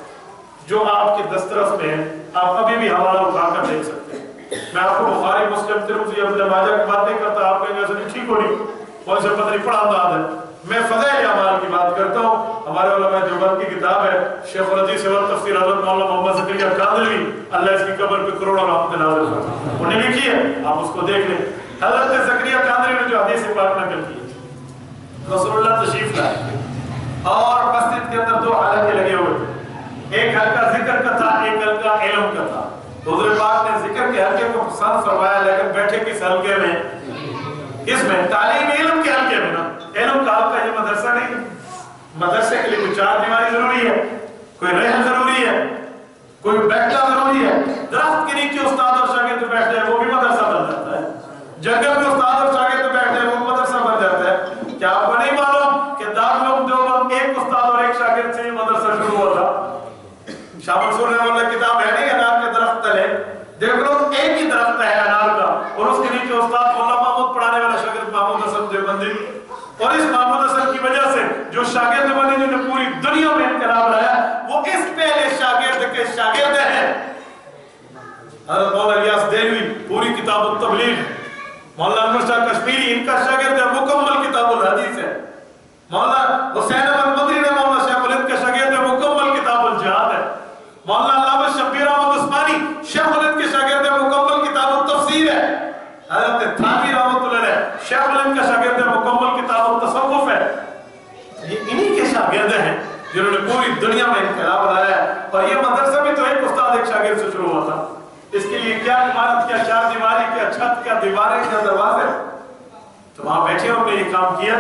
جو آپ کے دسترس میں ہے، آپ ابھی بھی حوالہ اٹھا کر دیکھ سکتے ہیں۔ میں آپ کو بخاری، مسلم، ترمذی، ابن ماجہ کی بات نہیں کرتا، آپ کہیں گے ٹھیک ہو نہیں، اور اسے پتہ نہیں پڑھا انداز ہے۔ میں فضائل اعمال کی بات کرتا ہوں، ہمارے علماء دیوبند کی کتاب ہے شیخ الحدیث والتفسیر حضرت مولانا محمد زکریا کاندھلوی، اللہ اس کی قبر پہ کروڑوں رحمت نازل فرمائے، انہوں نے لکھی ہے، آپ اس کو دیکھ لیں۔ حضرت زکریا کاندھلوی نے جو حدیث پاک نقل کی ہے، رسول اللہ تشریف لائے اور مسجد کے اندر دو حلقے لگے ہوئے تھے، ایک حلقہ ذکر کا تھا، ایک حلقہ علم کا تھا۔ حضور پاک نے ذکر کے حلقے کو پسند فرمایا، لیکن بیٹھے کس حلقے میں؟ اس میں تعلیم علم کے حلقے میں نا، علم کا حلقہ یہ مدرسہ نہیں ہے۔ مدرسے کے لیے کوئی چار دیواری ضروری ہے، کوئی رحم ضروری ہے، کوئی بیٹھنا ضروری ہے۔ درخت کے نیچے استاد اور شاگرد بیٹھ جائے وہ بھی مدرسہ بن جاتا ہے، جنگل میں استاد اور شاگرد بیٹھ جائے وہ مدرسہ بن جاتا ہے۔ کیا آپ کو نہیں معلوم کہ دارالعلوم دیوبند ایک استاد اور ایک شاگرد سے یہ مدرسہ شروع ہوا تھا؟ شاہ منصور رحمہ اللہ کتاب ہے نہیں، انار کے درخت تلے، دیکھ لو ایک ہی درخت ہے انار کا، اور اس کے نیچے استاد مولانا محمود پڑھانے والا شاگرد محمود حسن دیوبندی، اور اس محمود حسن کی وجہ سے جو شاگرد بنے جنہوں نے پوری دنیا میں انقلاب لایا، وہ اس پہلے شاگرد کے شاگرد ہیں۔ حضرت مولانا الیاس دہلوی پوری کتاب التبلیغ، مولانا انور شاہ کشمیری ان کا شاگرد ہے، مکمل کتاب الحدیث ہے۔ مولانا حسین احمد مدری نے مولانا شیخ الہند کا شاگرد ہے، مکمل کتاب الجہاد ہے۔ مولانا علامہ شبیر احمد عثمانی شیخ الہند کے شاگرد ہے، مکمل کتاب التفسیر ہے۔ حضرت تھانوی رحمۃ اللہ علیہ شیخ الہند کا شاگرد ہے، مکمل کتاب التصوف ہے۔ یہ انہی کے شاگرد ہیں جنہوں نے پوری دنیا میں انقلاب لایا ہے، اور یہ مدرسہ بھی تو ایک استاد ایک شاگرد سے شروع ہوا تھا۔ اس کے لیے کیا عمارت، کیا چار دیواری، کیا چھت، کیا دیواریں، کیا دروازے، تو وہاں بیٹھے ہم نے یہ کام کیا۔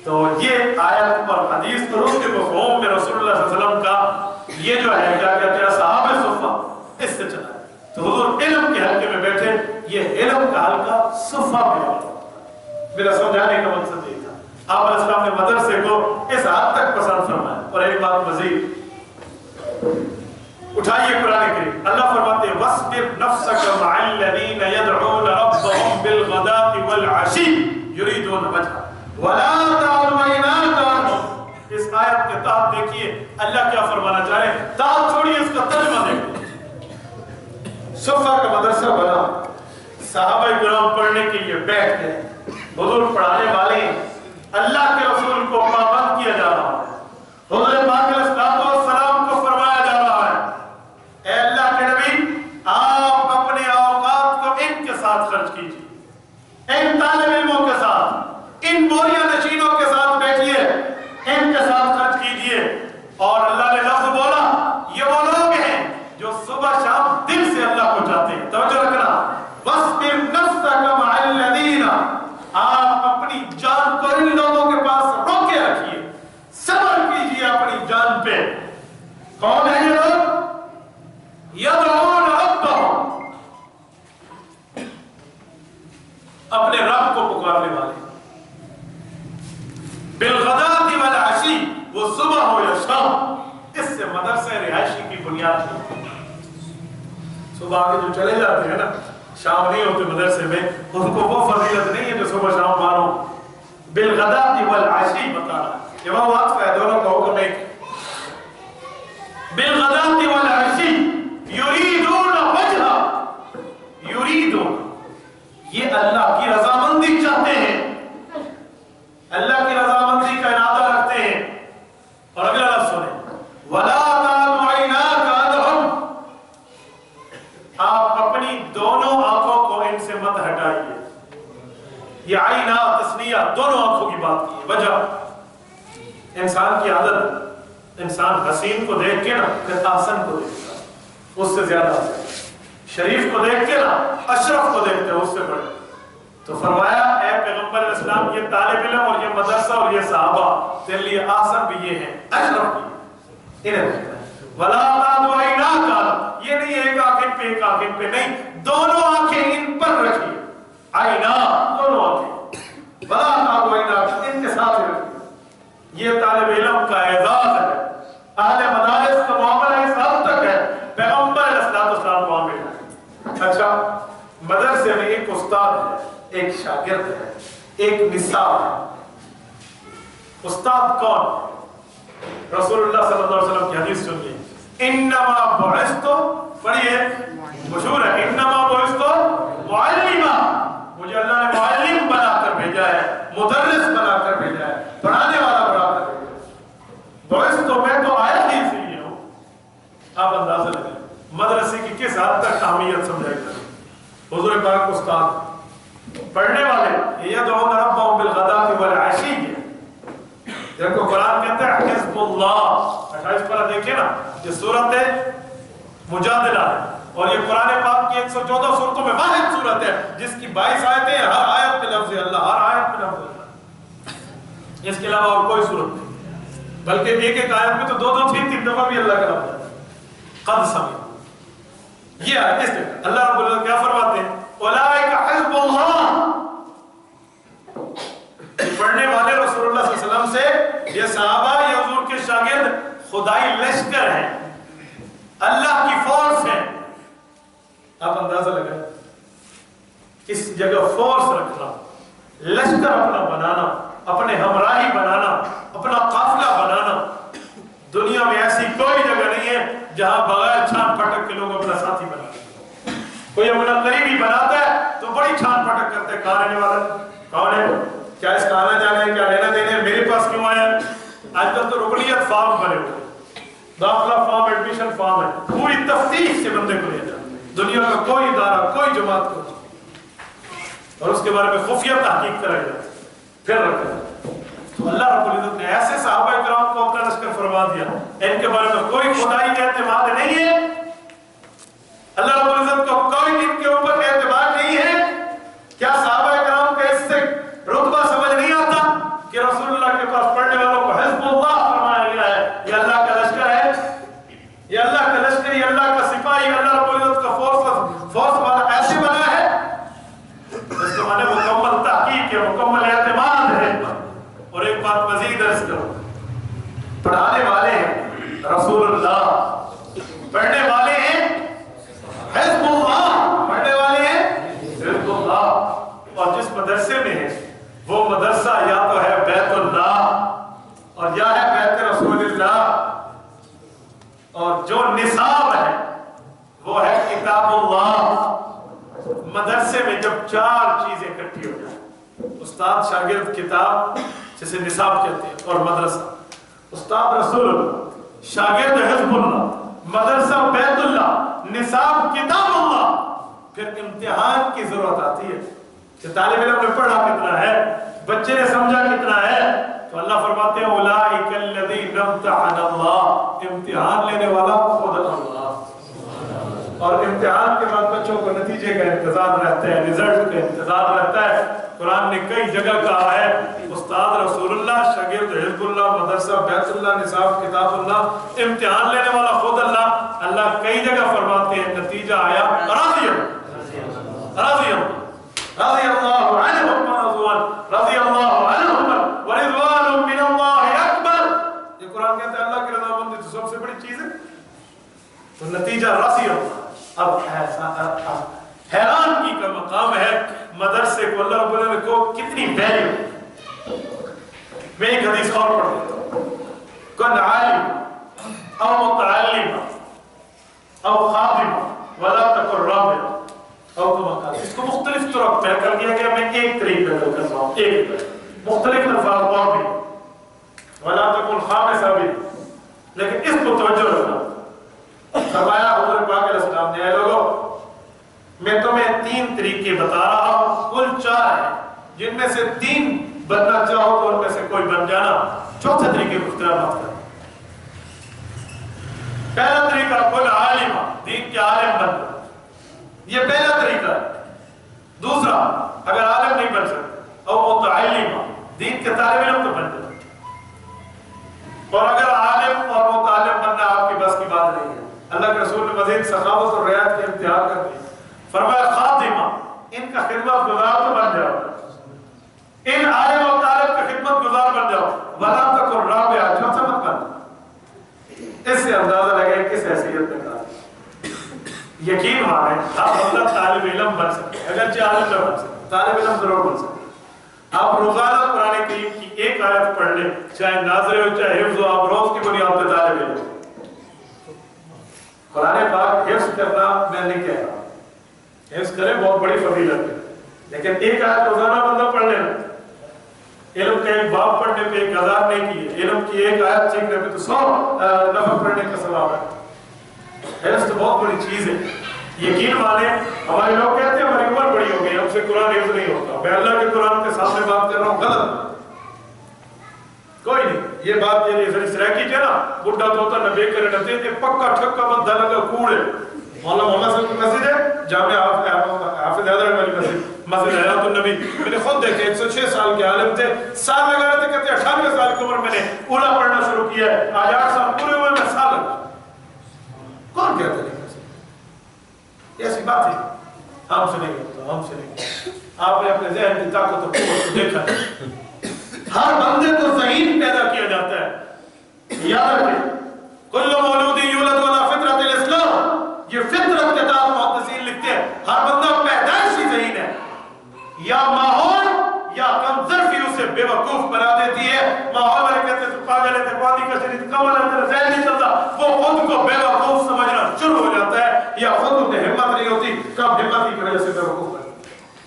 تو یہ آیت اور حدیث اور اس کے مفہوم میں رسول اللہ صلی اللہ علیہ وسلم کا یہ جو ہے کیا کہتے ہیں اصحاب صفہ، اس سے چلا ہے۔ تو حضور علم کے حلقے میں بیٹھے، یہ علم کا حلقہ صفہ میں ہوتا ہے۔ میرا سمجھانے کا مقصد یہ تھا، آپ علیہ السلام نے مدرسے کو اس حد تک پسند فرمایا۔ اور ایک بات مزید، اٹھائیے قرآن کریم، اللہ فرماتے ہیں وَاصْبِرْ نَفْسَكَ مَعَ الَّذِينَ يَدْعُونَ رَبَّهُمْ بِالْغَدَاةِ وَالْعَشِيِّ يُرِيدُونَ وَجْهَهُ وَلَا تَعْدُ عَيْنَاكَ عَنْهُمْ۔ اس آیت کے تحت دیکھیے اللہ کیا فرمانا چاہ رہے ہیں، تحت چھوڑیے اس کا ترجمہ دیکھیے۔ صفہ کا مدرسہ بنا، صحابہ کرام پڑھنے کے لیے بیٹھ گئے، حضور پڑھانے والے ہیں، اللہ کے رسول کو پابند کیا جا رہا ہے، حضور پاک علیہ السلام کو فرمایا جا رہا ہے اے اللہ کے نبی آپ اپنے اوقات کو ان کے ساتھ خرچ کیجیے، ان طالب علموں کے ساتھ، ان بوریہ نشینوں کے ساتھ بیٹھیے، ان کے ساتھ خرچ کیجیے۔ اور اللہ نے لفظ بولا یہ وہ لوگ ہیں جو صبح شام دل سے اللہ کو چاہتے ہیں، توجہ رکھنا، وَاصْبِرْ نَفْسَكَ مَعَ الَّذِينَ، آپ اپنی جان کو ان لوگوں کے پاس روکے رکھیے، صبر کیجیے اپنی جان پہ۔ کون ہے یہ لوگ؟ یدعون ربہم، اپنے رب کو پکارنے والے، بالغداۃ والعشی، وہ صبح ہو یا شام۔ اس سے مدرسہ رہائشی کی بنیاد ہے۔ صبح آگے جو چلے جاتے ہیں نا، شام نہیں ہوتے مدرسے میں، ان کو وہ فضیلت نہیں ہے جو صبح شام مانو۔ بالغداۃ والعشی بتا رہا ہے، یہ وہ وقت ہے دونوں کا حکم ایک۔ بالغداۃ والعشی یریدون وجہ، یریدون، یہ اللہ کی رضامندی چاہتے ہیں، اللہ کی رضامندی کا ارادہ رکھتے ہیں۔ اور اگلا لفظ سنیں، وَلَا تَعْدُ عَيْنَاكَ عَنْهُمْ، آپ اپنی دونوں آنکھوں کو ان سے مت ہٹائیے۔ یہ عینہ تسنیہ دونوں آنکھوں کی بات کی ہے۔ وجہ، انسان کی عادت، انسان حسین کو دیکھ کے نا پھر احسن کو دیکھتا ہے، اس سے زیادہ شریف کو دیکھ کے نا اشرف کو دیکھتے ہیں، اس سے بڑے۔ تو فرمایا اے پیغمبر علیہ السلام، یہ طالب علم اور یہ مدرسہ اور یہ صحابہ تیرے لیے احسن بھی یہ ہیں، اشرف بھی انہیں وَلَا تَعْدُ عَيْنَاكَ، یہ نہیں ایک آنکھ پہ ایک آنکھ پہ نہیں، دونوں آنکھیں ان پر رکھیے، عینہ دونوں آنکھیں، وَلَا تَعْدُ عَيْنَاكَ ان کے ساتھ رکھیے۔ یہ طالب علم کا اعزاز ہے، اہل مدارس کا معاملہ اس حد تک ہے، پیغمبر علیہ السلام وہاں بیٹھا ہے۔ اچھا، مدرسے میں ایک استاد ہے، ایک شاگرد ہے، ایک نصاب ہے۔ استاد کون؟ رسول اللہ صلی اللہ علیہ وسلم کی حدیث سنیے، انما بعثت، پڑھیے مشہور ہے، انما بعثت معلما، مجھے اللہ نے معلم بنا کر بھیجا ہے، مدرس بنا کر بھیجا ہے، پڑھانے والا بنا کر بھیجا ہے۔ بعثت، میں تو آیا ہی اس لیے ہوں۔ آپ اندازہ لگائیں مدرسے کی کس حد تک اہمیت سمجھائی جاتی ہے۔ حضور پاک استاد، پڑھنے والے، یدعون ربہم بالغداۃ والعشی، جن کو قرآن کہتا ہے حزب اللہ۔ 28 پارہ دیکھیں نا، یہ سورت مجادلہ ہے، اور یہ قرآن پاک کی 114 سورتوں میں واحد سورت ہے جس کی 22 آیتیں ہیں، ہر آیت میں لفظ اللہ، ہر آیت میں لفظ اللہ، اس کے علاوہ اور کوئی سورت نہیں، بلکہ ایک ایک آیت میں تو 2 3 3 دفعہ بھی اللہ کا لفظ ہے، قد سمع۔ یہ ہے، اس لیے اللہ رب العزت کیا فرماتے ہیں، اولئک حزب اللہ، پڑھنے والے رسول اللہ صلی اللہ علیہ وسلم سے، یہ صحابہ، یہ حضور کے شاگرد خدائی لشکر ہیں، اللہ کی فورس ہے۔ آپ اندازہ لگائیں اس جگہ فورس رکھنا، لشکر اپنا بنانا، اپنے ہمراہی بنانا، اپنا قافلہ بنانا۔ دنیا میں ایسی کوئی جگہ نہیں ہے جہاں بغیر چھان پھٹک کے لوگ اپنا ساتھی بناتے ہیں۔ کوئی اپنا قریبی بناتا ہے تو بڑی چھان پھٹک کرتے ہیں، کہاں رہنے والا، کون ہے، کیا اس کا آنا جانا ہے، کیا لینا دینا ہے، میرے پاس کیوں آیا۔ آج کل تو رکنیت فارم بنے ہوئے، داخلہ فارم، ایڈمیشن فارم ہے، پوری تفتیش سے بندے کو لیا جاتا ہے، دنیا کا کوئی ادارہ، کوئی جماعت کو، اور اس کے بارے میں خفیہ تحقیق کرائی جاتی ہے، پھر رکھا۔ تو اللہ رب العزت نے ایسے صحابہ کرام کو اپنا لشکر فرما دیا، ان کے بارے میں کوئی خدائی کا اعتماد نہیں ہے، اللہ رب العزت کو کوئی ان کے اوپر اعتماد نہیں ہے۔ کیا صحابہ کرام کا اس سے رتبہ سمجھ نہیں آتا کہ رسول اللہ کے پاس پڑھنے والوں کو حزب اللہ فرمایا گیا ہے، یہ اللہ کا لشکر ہے، یہ اللہ کا لشکر، یہ اللہ کا سپاہی، اللہ رب العزت کا فورس والا ایسے بنا ہے، اس کے معنی مکمل تحقیق ہے، مکمل اعتماد ہے۔ اور ایک بات مزید عرض کرو، پڑھانے والے ہیں رسول اللہ، پڑھنے والے ہیں حزب اللہ، پڑھنے والے ہیں حزب اللہ۔ اور جس مدرسے میں ہے وہ مدرسہ یا تو ہے بیت اللہ اور یا ہے بیت رسول اللہ، اور جو نصاب ہے وہ ہے کتاب اللہ۔ مدرسے میں جب چار چیزیں اکٹھی ہو جائیں، استاد، شاگرد، کتاب جسے نصاب کہتے ہیں، اور مدرسہ، استاد رسول اللہ، شاگرد حزب اللہ، مدرسہ بیت اللہ، نصاب کتاب اللہ، پھر امتحان کی ضرورت آتی ہے کہ طالب علم نے پڑھا کتنا ہے، بچے نے سمجھا کتنا ہے، تو اللہ فرماتے ہیں اولئک الذین امتحن اللہ، امتحان لینے والا خود اللہ۔ اور امتحان کے بعد بچوں کو نتیجے کا انتظار رہتا ہے، رزلٹ کا انتظار رہتا ہے۔ قرآن نے کئی جگہ کہا ہے استاد رسول اللہ، شاگرد حزب اللہ، مدرسہ بیت اللہ، نصاب کتاب اللہ، امتحان لینے والا خود اللہ۔ اللہ کئی جگہ فرماتے ہیں، نتیجہ آیا رضی اللہ عنہم رضی اللہ عنہم ورضوان من اللہ اکبر۔ یہ قرآن کہتا ہے اللہ کی رضامندی تو سب سے بڑی چیز ہے، تو نتیجہ رضی اللہ۔ اب حیران کی کا مقام ہے مدرسے کو اللہ رب العالمین کو کتنی ویلیو۔ میں ایک حدیث اور پڑھ دیتا ہوں، کن عالم او متعلم او خادم ولا تکن رابع او کما قال۔ اس کو مختلف طرق میں کر دیا گیا، میں ایک طریقے بدل کرتا ہوں، ایک مختلف الفاظ اور بھی، ولا تکن خامسا بھی، لیکن اس کو توجہ رکھنا۔ فرمایا حضور پاک علیہ السلام نے، اے لوگوں میں تمہیں تین طریقے بتا رہا ہوں، کل چار ہیں، جن میں سے تین بننا چاہو تو ان میں سے کوئی بن جانا، چوتھے طریقے کو اختیار مت کرنا۔ پہلا طریقہ کل عالم، دین کے عالم بننا، یہ پہلا طریقہ ہے۔ دوسرا، اگر عالم نہیں بن سکتے او متعلم، دین کے طالب علم تو بن جانا، اور اگر عالم اور متعلم بننا آپ کی بس کی بات نہیں ہے، اللہ کے رسول نے مزید سخاوت اور رعایت کے امتحان کر دی، فرمایا خاتمہ، ان کا خدمت گزار تو بن جاؤ، ان عالم اور طالب کا خدمت گزار بن جاؤ، ولا تکن رابعہ، چوتھا مت بن۔ اس سے اندازہ لگے کس حیثیت میں کہا۔ یقین مانیں آپ بندہ طالب علم بن سکتے، اگرچہ عالم نہ بن سکتے، طالب علم ضرور بن سکتے۔ آپ روزانہ قرآن کریم کی ایک آیت پڑھ لیں، چاہے ناظر ہو چاہے حفظ ہو، آپ روز کی بنیاد پہ طالب علم۔ قرآن پاک حفظ کرنا میں نہیں کہہ رہا، حفظ کرے بہت بڑی فضیلت ہے، لیکن ایک آیت روزانہ بندہ پڑھ لینا، علم کا ایک باب پڑھنے پہ 1000 نہیں کی، علم کی ایک آیت سیکھنے پہ تو 100 نفع پڑھنے کا ثواب ہے۔ حفظ تو بہت بڑی چیز ہے، یقین مانیں ہمارے لوگ کہتے ہیں ہماری عمر بڑی ہو گئی، ہم سے قرآن حفظ نہیں ہوتا۔ میں اللہ کے قرآن کے سامنے بات کر رہا ہوں، غلط کوئی نہیں، یہ بات یہ اس طرح کی نا بڈھا توتا نہ بے کرے نہ تیتے، پکا ٹھکا بندہ لگا کوڑے۔ مولانا محمد صاحب کی مسجد ہے، جامع حافظ حیدر والی مسجد حیات النبی، میں نے خود دیکھے 106 سال کے عالم تھے، سال لگا رہے تھے، کہتے 98 سال کی عمر میں نے اولا پڑھنا شروع کیا ہے، آج 8 سال پورے ہوئے میں سال لگا۔ کون کہتا نہیں کر سکتا؟ یہ ایسی بات ہے، ہم سے نہیں ہوتا، ہم سے نہیں۔ آپ نے اپنے ذہن کی طاقت اور قوت کو دیکھا ہے، ہر بندے کو ذہین پیدا کیا جاتا ہے، یاد رکھیں کل مولود یولد علی فطرت الاسلام، یہ فطرت کے تحت محدثین لکھتے ہیں ہر بندہ پیدائشی ذہین ہے، یا ماحول یا کم ظرفی اسے بے وقوف بنا دیتی ہے۔ ماحول والے کہتے ہیں تو پاگل ہے، پانی کا شریر کمل ہے، تیرا ذہن نہیں چلتا، وہ خود کو بے وقوف سمجھنا شروع ہو جاتا ہے، یا خود اسے ہمت نہیں ہوتی، کب ہمت کی وجہ سے بے وقوف ہے،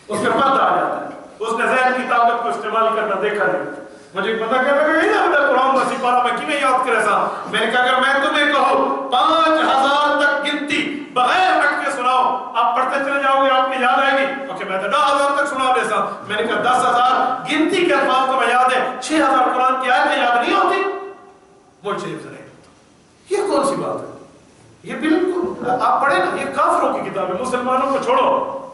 اس کے پتہ آ جاتا ہے، اس نے ذہن کی طاقت کو استعمال کرنا دیکھا نہیں۔ مجھے پتا کہتا کہ یہ نہ قرآن وسی پارا میں کیوں یاد کرے سا، میں نے کہا اگر میں تمہیں کہوں 5000 تک گنتی بغیر ہٹ کے سناؤ، آپ پڑھتے چلے جاؤ گے، آپ کی یاد آئے گی، اوکے میں تو 10,000 تک سنا دے سا۔ میں نے کہا 10,000 گنتی کے الفاظ تو میں یاد ہے، 6,000 قرآن کی آیتیں یاد نہیں ہوتی، مجھ شریف سے نہیں ہوتا۔ یہ کون سی بات ہے؟ یہ بالکل آپ پڑھیں نا، یہ کافروں کی کتاب ہے، مسلمانوں کو چھوڑو،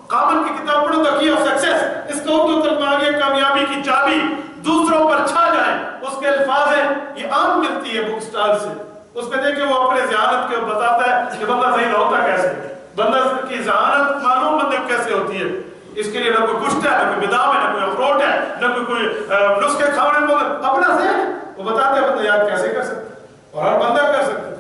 کامن کی کتاب پڑھو، the key of success، اس کا اردو ترجمہ آگے کامیابی کی چابی، دوسروں پر چھا جائیں، اس کے الفاظ ہیں، یہ عام ملتی ہے بک سٹال سے، اس میں دیکھیں وہ اپنے ذہانت کے بتاتا ہے کہ بندہ ذہین ہوتا کیسے، بندہ کی ذہانت معلوم بندے کیسے ہوتی ہے، اس کے لیے نہ کوئی گشت ہے، نہ کوئی بادام ہے، نہ کوئی اخروٹ ہے، نہ کوئی نسخے کھانے میں، اپنا ذہن وہ بتاتے ہیں بندہ یاد کیسے کر سکتا ہے، اور ہر بندہ کر سکتا ہے۔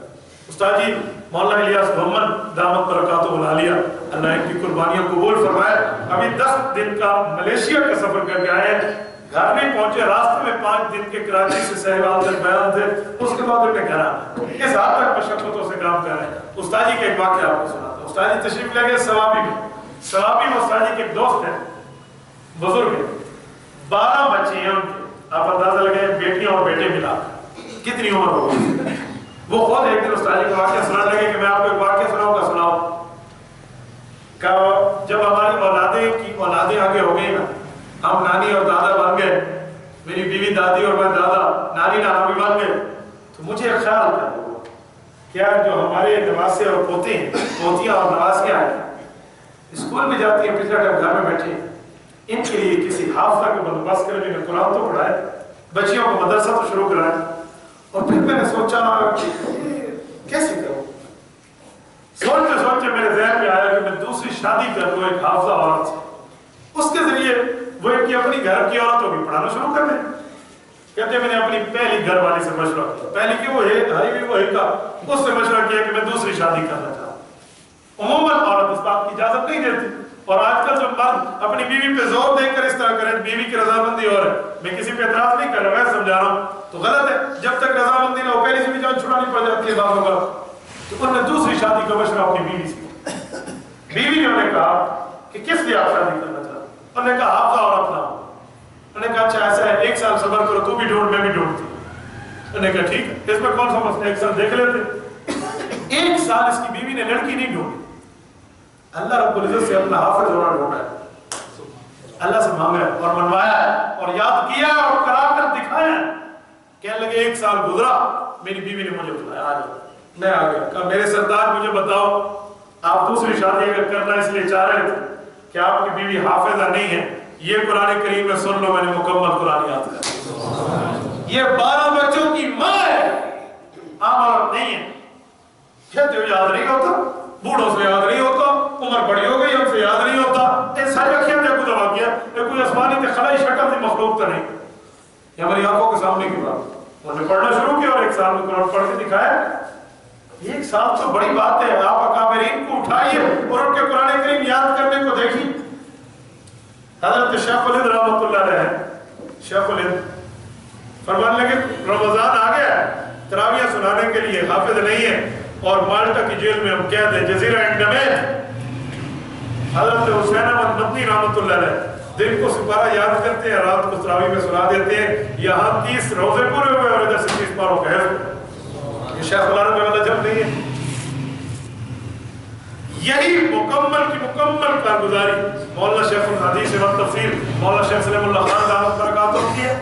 استاد جی مولانا الیاس محمد دامت برکاتہ العالیہ اللہ ان کی قربانیاں قبول فرمائے، ابھی 10 دن کا ملیشیا کا سفر کر کے آئے ہیں، گھر نہیں پہنچے، راستے میں 5 دن کے کراچی سے سہیوال تک بیان تھے، اس کے بعد انہیں گھر آنا، اس حد تک مشقتوں سے کام کر رہے ہیں۔ استاد جی کے ایک واقعہ آپ کو سناتا ہوں۔ استاد جی تشریف لے گئے سوابی میں، سوابی میں استاد جی کے ایک دوست ہیں، بزرگ ہیں، 12 بچے ہیں ان کے، آپ اندازہ لگائیں بیٹیاں اور بیٹے ملا کتنی عمر ہوگی۔ وہ خود ایک دن استاد جی کا واقعہ سنانے لگے کہ میں آپ کو ایک واقعہ سناؤں گا، سناؤ۔ کہ جب ہماری اولادیں آگے ہو گئی نا، ہم نانی اور دادا بن گئے، میری بیوی دادی اور میں دادا، نانی نانا بھی بن گئے، تو مجھے ایک خیال تھا کیا جو ہمارے نواسے اور پوتے ہیں، پوتیاں اور نواسیاں ہیں، اسکول میں جاتی ہیں، پچھلا ٹائم گھر میں بیٹھے ہیں، ان کے لیے کسی حافظہ کو بندوبست کرے جنہیں قرآن تو پڑھائے، بچیوں کو مدرسہ تو شروع کرائے۔ اور پھر میں نے سوچا کیسے کروں، سوچتے سوچتے میرے ذہن میں آیا کہ میں دوسری شادی کر لوں ایک حافظہ عورت سے، اس کے ذریعے وہ ان کی اپنی گھر کی عورتوں بھی پڑھانا شروع کر دیں۔ کہتے میں نے اپنی پہلی گھر والی سے مشورہ کیا، پہلی کہ وہ کا اس سے مشورہ کیا کہ میں دوسری شادی کرنا چاہتا ہوں۔ عموماً عورت اس بات کی اجازت نہیں دیتی، اور آج کل جو مرد اپنی بیوی پہ زور دے کر اس طرح کریں، بیوی کی رضامندی اور ہے، میں کسی پہ اعتراض نہیں کر رہا، میں سمجھا رہا ہوں تو غلط ہے۔ جب تک رضامندی نہ ہو، پہلی سے بھی جان چھڑانی پڑ جاتی ہے بعض اوقات۔ تو انہوں نے دوسری شادی کا مشورہ اپنی بیوی سے، بیوی نے انہیں کہا کہ کس لیے آپ شادی کرنا چاہتے ہیں؟ انہوں نے کہا حافظہ عورت نہ ہو۔ انہوں نے کہا اچھا ایسا ہے، 1 سال صبر کرو، تو بھی ڈھونڈ میں بھی ڈھونڈتی۔ انہوں نے کہا ٹھیک ہے، اس میں کون سا مسئلہ، 1 سال دیکھ لیتے۔ 1 سال اس کی بیوی نے لڑکی نہیں ڈھونڈی، اللہ رب العزت سے اپنا حافظ ہونا ڈھونڈا ہے، اللہ سے مانگا ہے اور منوایا ہے اور یاد کیا ہے اور کرا کر دکھایا ہے۔ کہنے لگے 1 سال گزرا، میری بیوی نے مجھے بتایا آ جاؤ، میں آ گیا، کہا میرے سردار مجھے بتاؤ آپ دوسری شادی اگر کرنا اس لیے چاہ رہے تھے کہ آپ کی بیوی حافظہ نہیں ہے، یہ قرآن کریم میں سن لو، میں نے مکمل قرآن یاد کر، یہ 12 بچوں کی ماں ہے، عام عورت نہیں ہے۔ کہتے ہو یاد نہیں ہوتا، بوڑھوں سے یاد نہیں ہوتا، عمر بڑی ہو گئی ہم سے یاد نہیں ہوتا، یہ ساری اکھیاں نے کو دبا کیا، یہ کوئی آسمانی تے خلائی شکل تھی مخلوق تو نہیں، یہ ہماری آنکھوں کے سامنے کی بات۔ انہوں نے پڑھنا شروع کیا اور 1 سال میں قرآن پڑھ کے دکھایا۔ 1 سال تو بڑی بات ہے، آپ اکابرین کو اٹھائیے اور ان کے قرآن کریم یاد کرنے کو دیکھیے۔ حضرت شیخ الہند رحمۃ اللہ علیہ، شیخ الہند فرمانے لگے رمضان آ گیا ہے، تراویح سنانے کے لیے حافظ نہیں ہے، اور مالٹا کی جیل میں ہم قید ہیں، جزیرہ انڈمین۔ حضرت حسین احمد مدنی رحمۃ اللہ علیہ دن کو سپارہ یاد کرتے ہیں، رات کو تراویح میں سنا دیتے ہیں، یہاں 30 روزے پورے ہوئے اور ادھر سے 30 پاروں کا ہے، یہ شیخ العالم میں والا جب نہیں ہے۔ یہی مکمل کی مکمل کارگزاری مولانا شیخ الحدیث و تفسیر مولانا شیخ سلیم اللہ خان دامت برکاتہ کی ہے،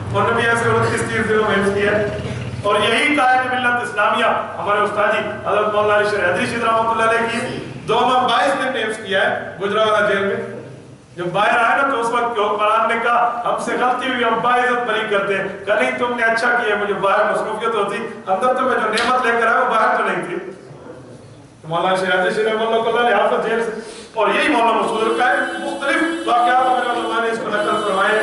انہوں نے بھی ایسے 29-30 دنوں میں حفظ کیا ہے۔ اور یہی قائد ملت اسلامیہ ہمارے استاد جی حضرت مولانا علی شریح حیدری شیخ رحمۃ اللہ علیہ کی 2 ماہ 22 دن میں حفظ کیا ہے گجرانوالہ جیل میں۔ جب باہر آئے نا تو اس وقت حکمران نے کہا ہم سے غلطی ہوئی، ہم باعزت بری کرتے ہیں، کہ نہیں تم نے اچھا کیا، مجھے باہر مصروفیت ہوتی، اندر تو میں جو نعمت لے کر آیا وہ باہر تو نہیں تھی۔ مولانا شریح حیدری شیخ رحمۃ اللہ علیہ حافظ جیل سے، اور یہی مولانا مسعود کا مختلف واقعات ہمارے علماء نے اس کو نقل فرمائے۔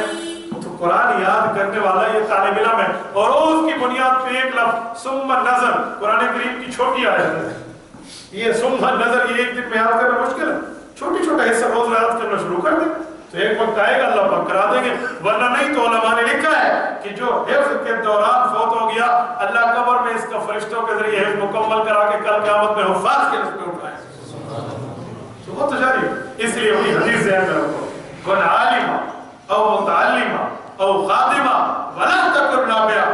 تو قرآن یاد کرنے والا یہ طالب علم ہے، اور اس کی بنیاد پہ ایک لفظ ثم نظر قرآن کریم کی چھوٹی آیت ہے، یہ ثم نظر یہ 1 دن میں یاد کرنا مشکل ہے، چھوٹی چھوٹا حصہ روز یاد کرنا شروع کر دیں تو ایک وقت آئے گا اللہ پاک کرا دیں گے، ورنہ نہیں تو علماء نے لکھا ہے کہ جو حفظ کے دوران فوت ہو گیا اللہ قبر میں اس کا فرشتوں کے ذریعے حفظ مکمل کرا کے کل قیامت میں حفاظ کے رس میں اٹھائے۔ تو وہ تو جاری، اس لیے وہی حدیث ذہن میں رکھو، کن عالما او متعلما او خادما ولا تکن نابعا،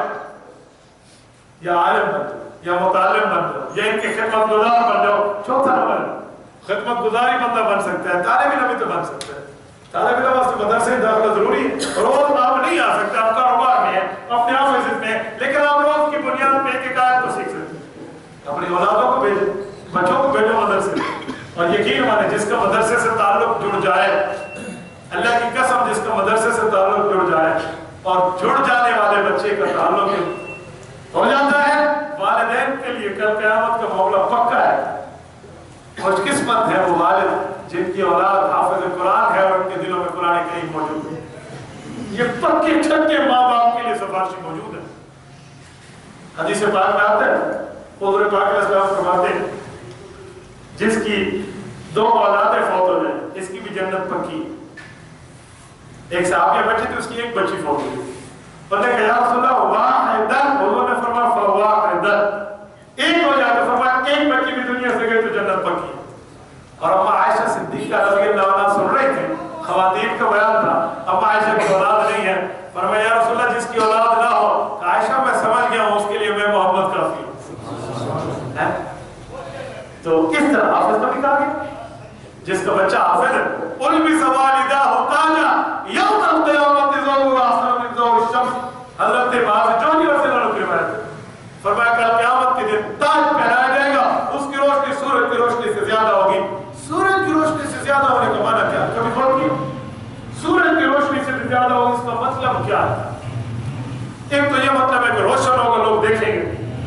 یا عالم بن جاؤ یا متعلم بن جاؤ یا ان کے خدمت گزار بن جاؤ۔ چوتھا نمبر خدمت گزاری بندہ بن سکتا ہے، طالب علم بھی تو بن سکتا ہے، طالب علم واسطے مدرسے داخلہ ضروری ہے، روز آپ نہیں آ سکتے، آپ کاروبار میں ہے، اپنے آفس میں ہے، لیکن آپ روز کی بنیاد پہ ایک آیت کو سیکھ سکتے ہیں، اپنی اولادوں کو بھیجو، بچوں کو بھیجو مدرسے، اور یقین مانے جس کا مدرسے سے تعلق جڑ جائے، اللہ کی قسم جس کا مدرسے سے تعلق جڑ جائے اور جڑ جانے والے بچے کا تعلق ہو جاتا ہے، والدین کے لیے کل قیامت کا معاملہ پکا ہے۔ خوش قسمت ہے وہ والد جن کی اولاد حافظ قرآن ہے اور ان کے دلوں میں قرآن کریم موجود ہے، یہ پکے چھکے ماں باپ کے لیے سفارشی موجود ہے۔ حدیث پاک میں آتا ہے حضور پاک علیہ السلام فرماتے ہیں جس کی 2 اولادیں فوت ہو جائیں اس کی بھی جنت پکی. ایک صحابیہ بیٹھے تھے، اس کی ایک بچی فوت ہوئی. انہوں نے کہا یا رسول اللہ واحدن، حضور نے فرمایا فواحدن، ایک ہو جائے. تو فرمایا ایک بچی بھی دنیا سے گئی تو جنت پکی. اور اما عائشہ صدیقہ رضی اللہ عنہ سن رہی تھی، خواتین کا بیان تھا. اما عائشہ کی اولاد نہیں ہے. فرمایا یا رسول اللہ جس کی اولاد نہ ہو، عائشہ میں سمجھ گیا ہوں اس کے لیے میں محمد کافی ہوں. تو اس طرح حافظ تو نکال گیا جس کا بچہ حافظ ہے. علمی سوالدہ ہوتا جا یوم القیامت ذو احسن من ذو الشمس. حضرت معاذ جو نہیں رسول اللہ کی روایت ہے، فرمایا کل قیامت کے دن تاج پہنایا جائے گا، اس کی روشنی سورج کی روشنی سے زیادہ ہوگی. سورج کی روشنی سے زیادہ ہونے کا معنی کیا ہے؟ کبھی غور کیا؟ سورج کی روشنی سے زیادہ ہوگی اس کا مطلب کیا ہے؟ ایک تو یہ مطلب ہے کہ روشن ہوگا، لوگ دیکھیں گے.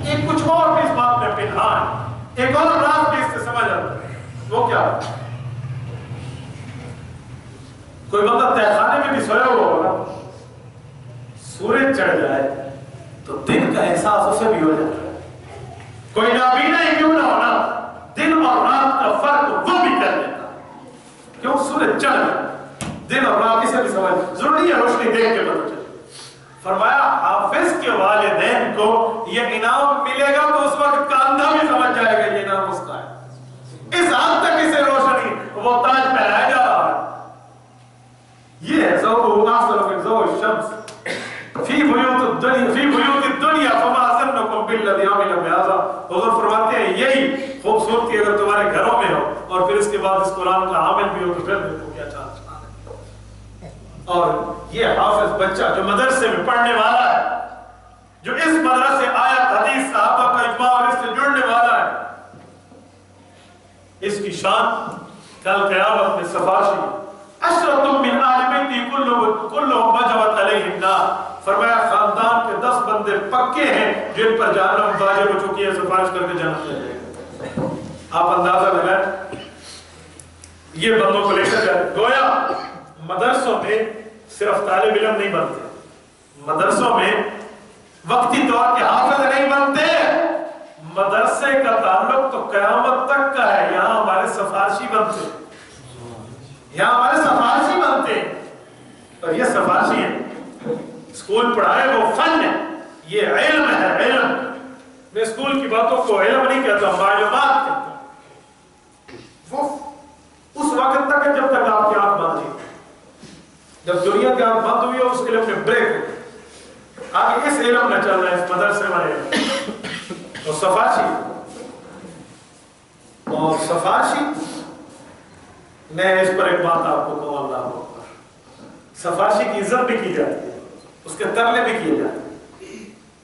ایک کچھ اور بھی اس بات میں پنہان ہے، ایک اور راز بھی اس سے سمجھ آتا ہے. وہ کیا ہے؟ کوئی بندہ تہ خانے میں بھی سویا ہوا ہوگا، سورج چڑھ جائے تو دن کا احساس اسے بھی ہو جاتا ہے. کوئی نابینا ہی کیوں نہ ہونا، دن اور رات کا فرق وہ بھی کر لیتا. کیوں؟ سورج چڑھ جائے، دن اور رات اسے بھی سمجھ ضروری ہے، روشنی دیکھ کے پتہ چلے. فرمایا حافظ کے والدین کو یہ انعام ملے گا تو اس وقت کا اندھا بھی سمجھ جائے گا یہ انعام اس کا ہے. اس حد تک اسے روشنی وہ تاج پہنایا جا رہا ہے. یہ ہے ذو احسن من ذو الشمس فی بیوت الدنیا فما ظنکم بالذی عمل بہذا. حضور فرماتے ہیں یہی خوبصورتی اگر تمہارے گھروں میں ہو اور پھر اس کے بعد اس قرآن کا عامل بھی ہو تو پھر دیکھو کیا چاہتا. اور یہ حافظ بچہ جو مدرسے میں پڑھنے والا ہے، جو اس مدرسے آیت حدیث صحابہ کا اجماع اور اس سے جڑنے والا ہے، اس کی شان کل قیامت میں سفارشی. اشرۃ من آل بیتی کلہم وجبت علیہم النار. فرمایا خاندان کے 10 بندے پکے ہیں جن پر جہنم واجب ہو چکی ہے، سفارش کر کے جنت لے جائے گا. آپ اندازہ لگائیں یہ بندوں کو لے کر جائے. گویا مدرسوں میں صرف طالب علم نہیں بنتے، مدرسوں میں وقتی طور کے حافظ نہیں بنتے. مدرسے کا تعلق تو قیامت تک کا ہے. یہاں ہمارے سفارشی بنتے، یہاں ہمارے سفارشی بنتے. اور یہ سفارشی ہے، اسکول پڑھائے وہ فن ہے، یہ علم ہے. علم میں اسکول کی باتوں کو علم نہیں کہتا، معلومات کہتا. وہ اس وقت تک ہے جب تک آپ کی آنکھ بند نہیں. جب دنیا کی آنکھ بند ہوئی ہے اس کے لیے اپنے بریک آگے اس علم نہ چل رہا ہے، اس مدرسے والے. اور سفارشی میں اس پر ایک بات آپ کو کہوں، اللہ اکبر، سفارشی کی عزت بھی کی جاتی ہے، اس کے ترلے بھی کیے جاتے ہیں.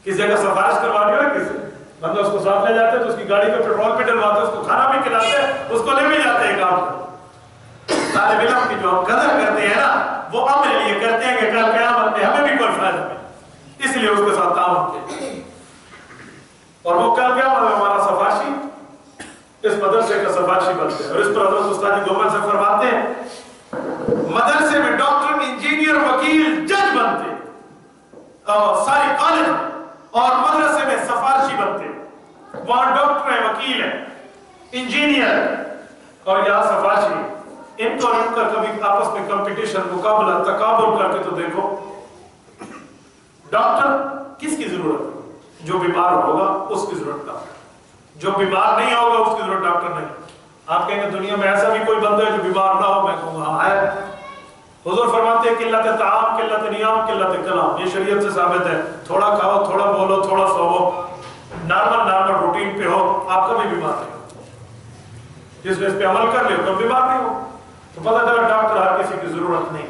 کسی جگہ سفارش کروانی ہو کسی بندہ اس کو ساتھ لے جاتے ہیں تو اس کی گاڑی پہ پیٹرول بھی ڈلواتے ہیں، اس کو کھانا بھی کھلاتے ہیں، اس کو لے بھی جاتے ہیں کام پر. طالب علم کی جو ہم قدر کرتے ہیں نا، وہ اپنے لیے کرتے ہیں کہ کل قیامت میں ہمیں بھی کوئی فائدہ ملے، اس لیے اس کے ساتھ تعاون کیا. اور وہ کل قیامت میں ہمارا سفارشی اس مدرسے کا سفارشی بنتے ہیں. اور اس پر حضرت استاد گومن سے فرماتے ہیں مدرسے میں ڈاکٹر، انجینئر، وکیل، جج بنتے اور ساری کالج اور مدرسے میں سفارشی بنتے. وہاں ڈاکٹر ہے، وکیل ہے، انجینئر اور یہاں سفارشی. ان کو ان کا کبھی آپس میں کمپٹیشن، مقابلہ، تقابل کر کے تو دیکھو. ڈاکٹر کس کی ضرورت ہے؟ جو بیمار ہوگا اس کی ضرورت ڈاکٹر، جو بیمار نہیں ہوگا اس کی ضرورت ڈاکٹر نہیں. آپ کہیں گے دنیا میں ایسا بھی کوئی بندہ ہے جو بیمار نہ ہو؟ میں کہوں گا ہاں ہے. حضور فرماتے ہیں قلت طعام، قلت نیام، قلت کلام. یہ شریعت سے ثابت ہے. تھوڑا کھاؤ، تھوڑا بولو، تھوڑا سوو، نارمل روٹین پہ ہو، آپ کبھی بیمار نہیں ہو. جس نے اس پہ عمل کر لیا کبھی بیمار نہیں ہو. تو پتہ چلا ڈاکٹر ہر کسی کی ضرورت نہیں.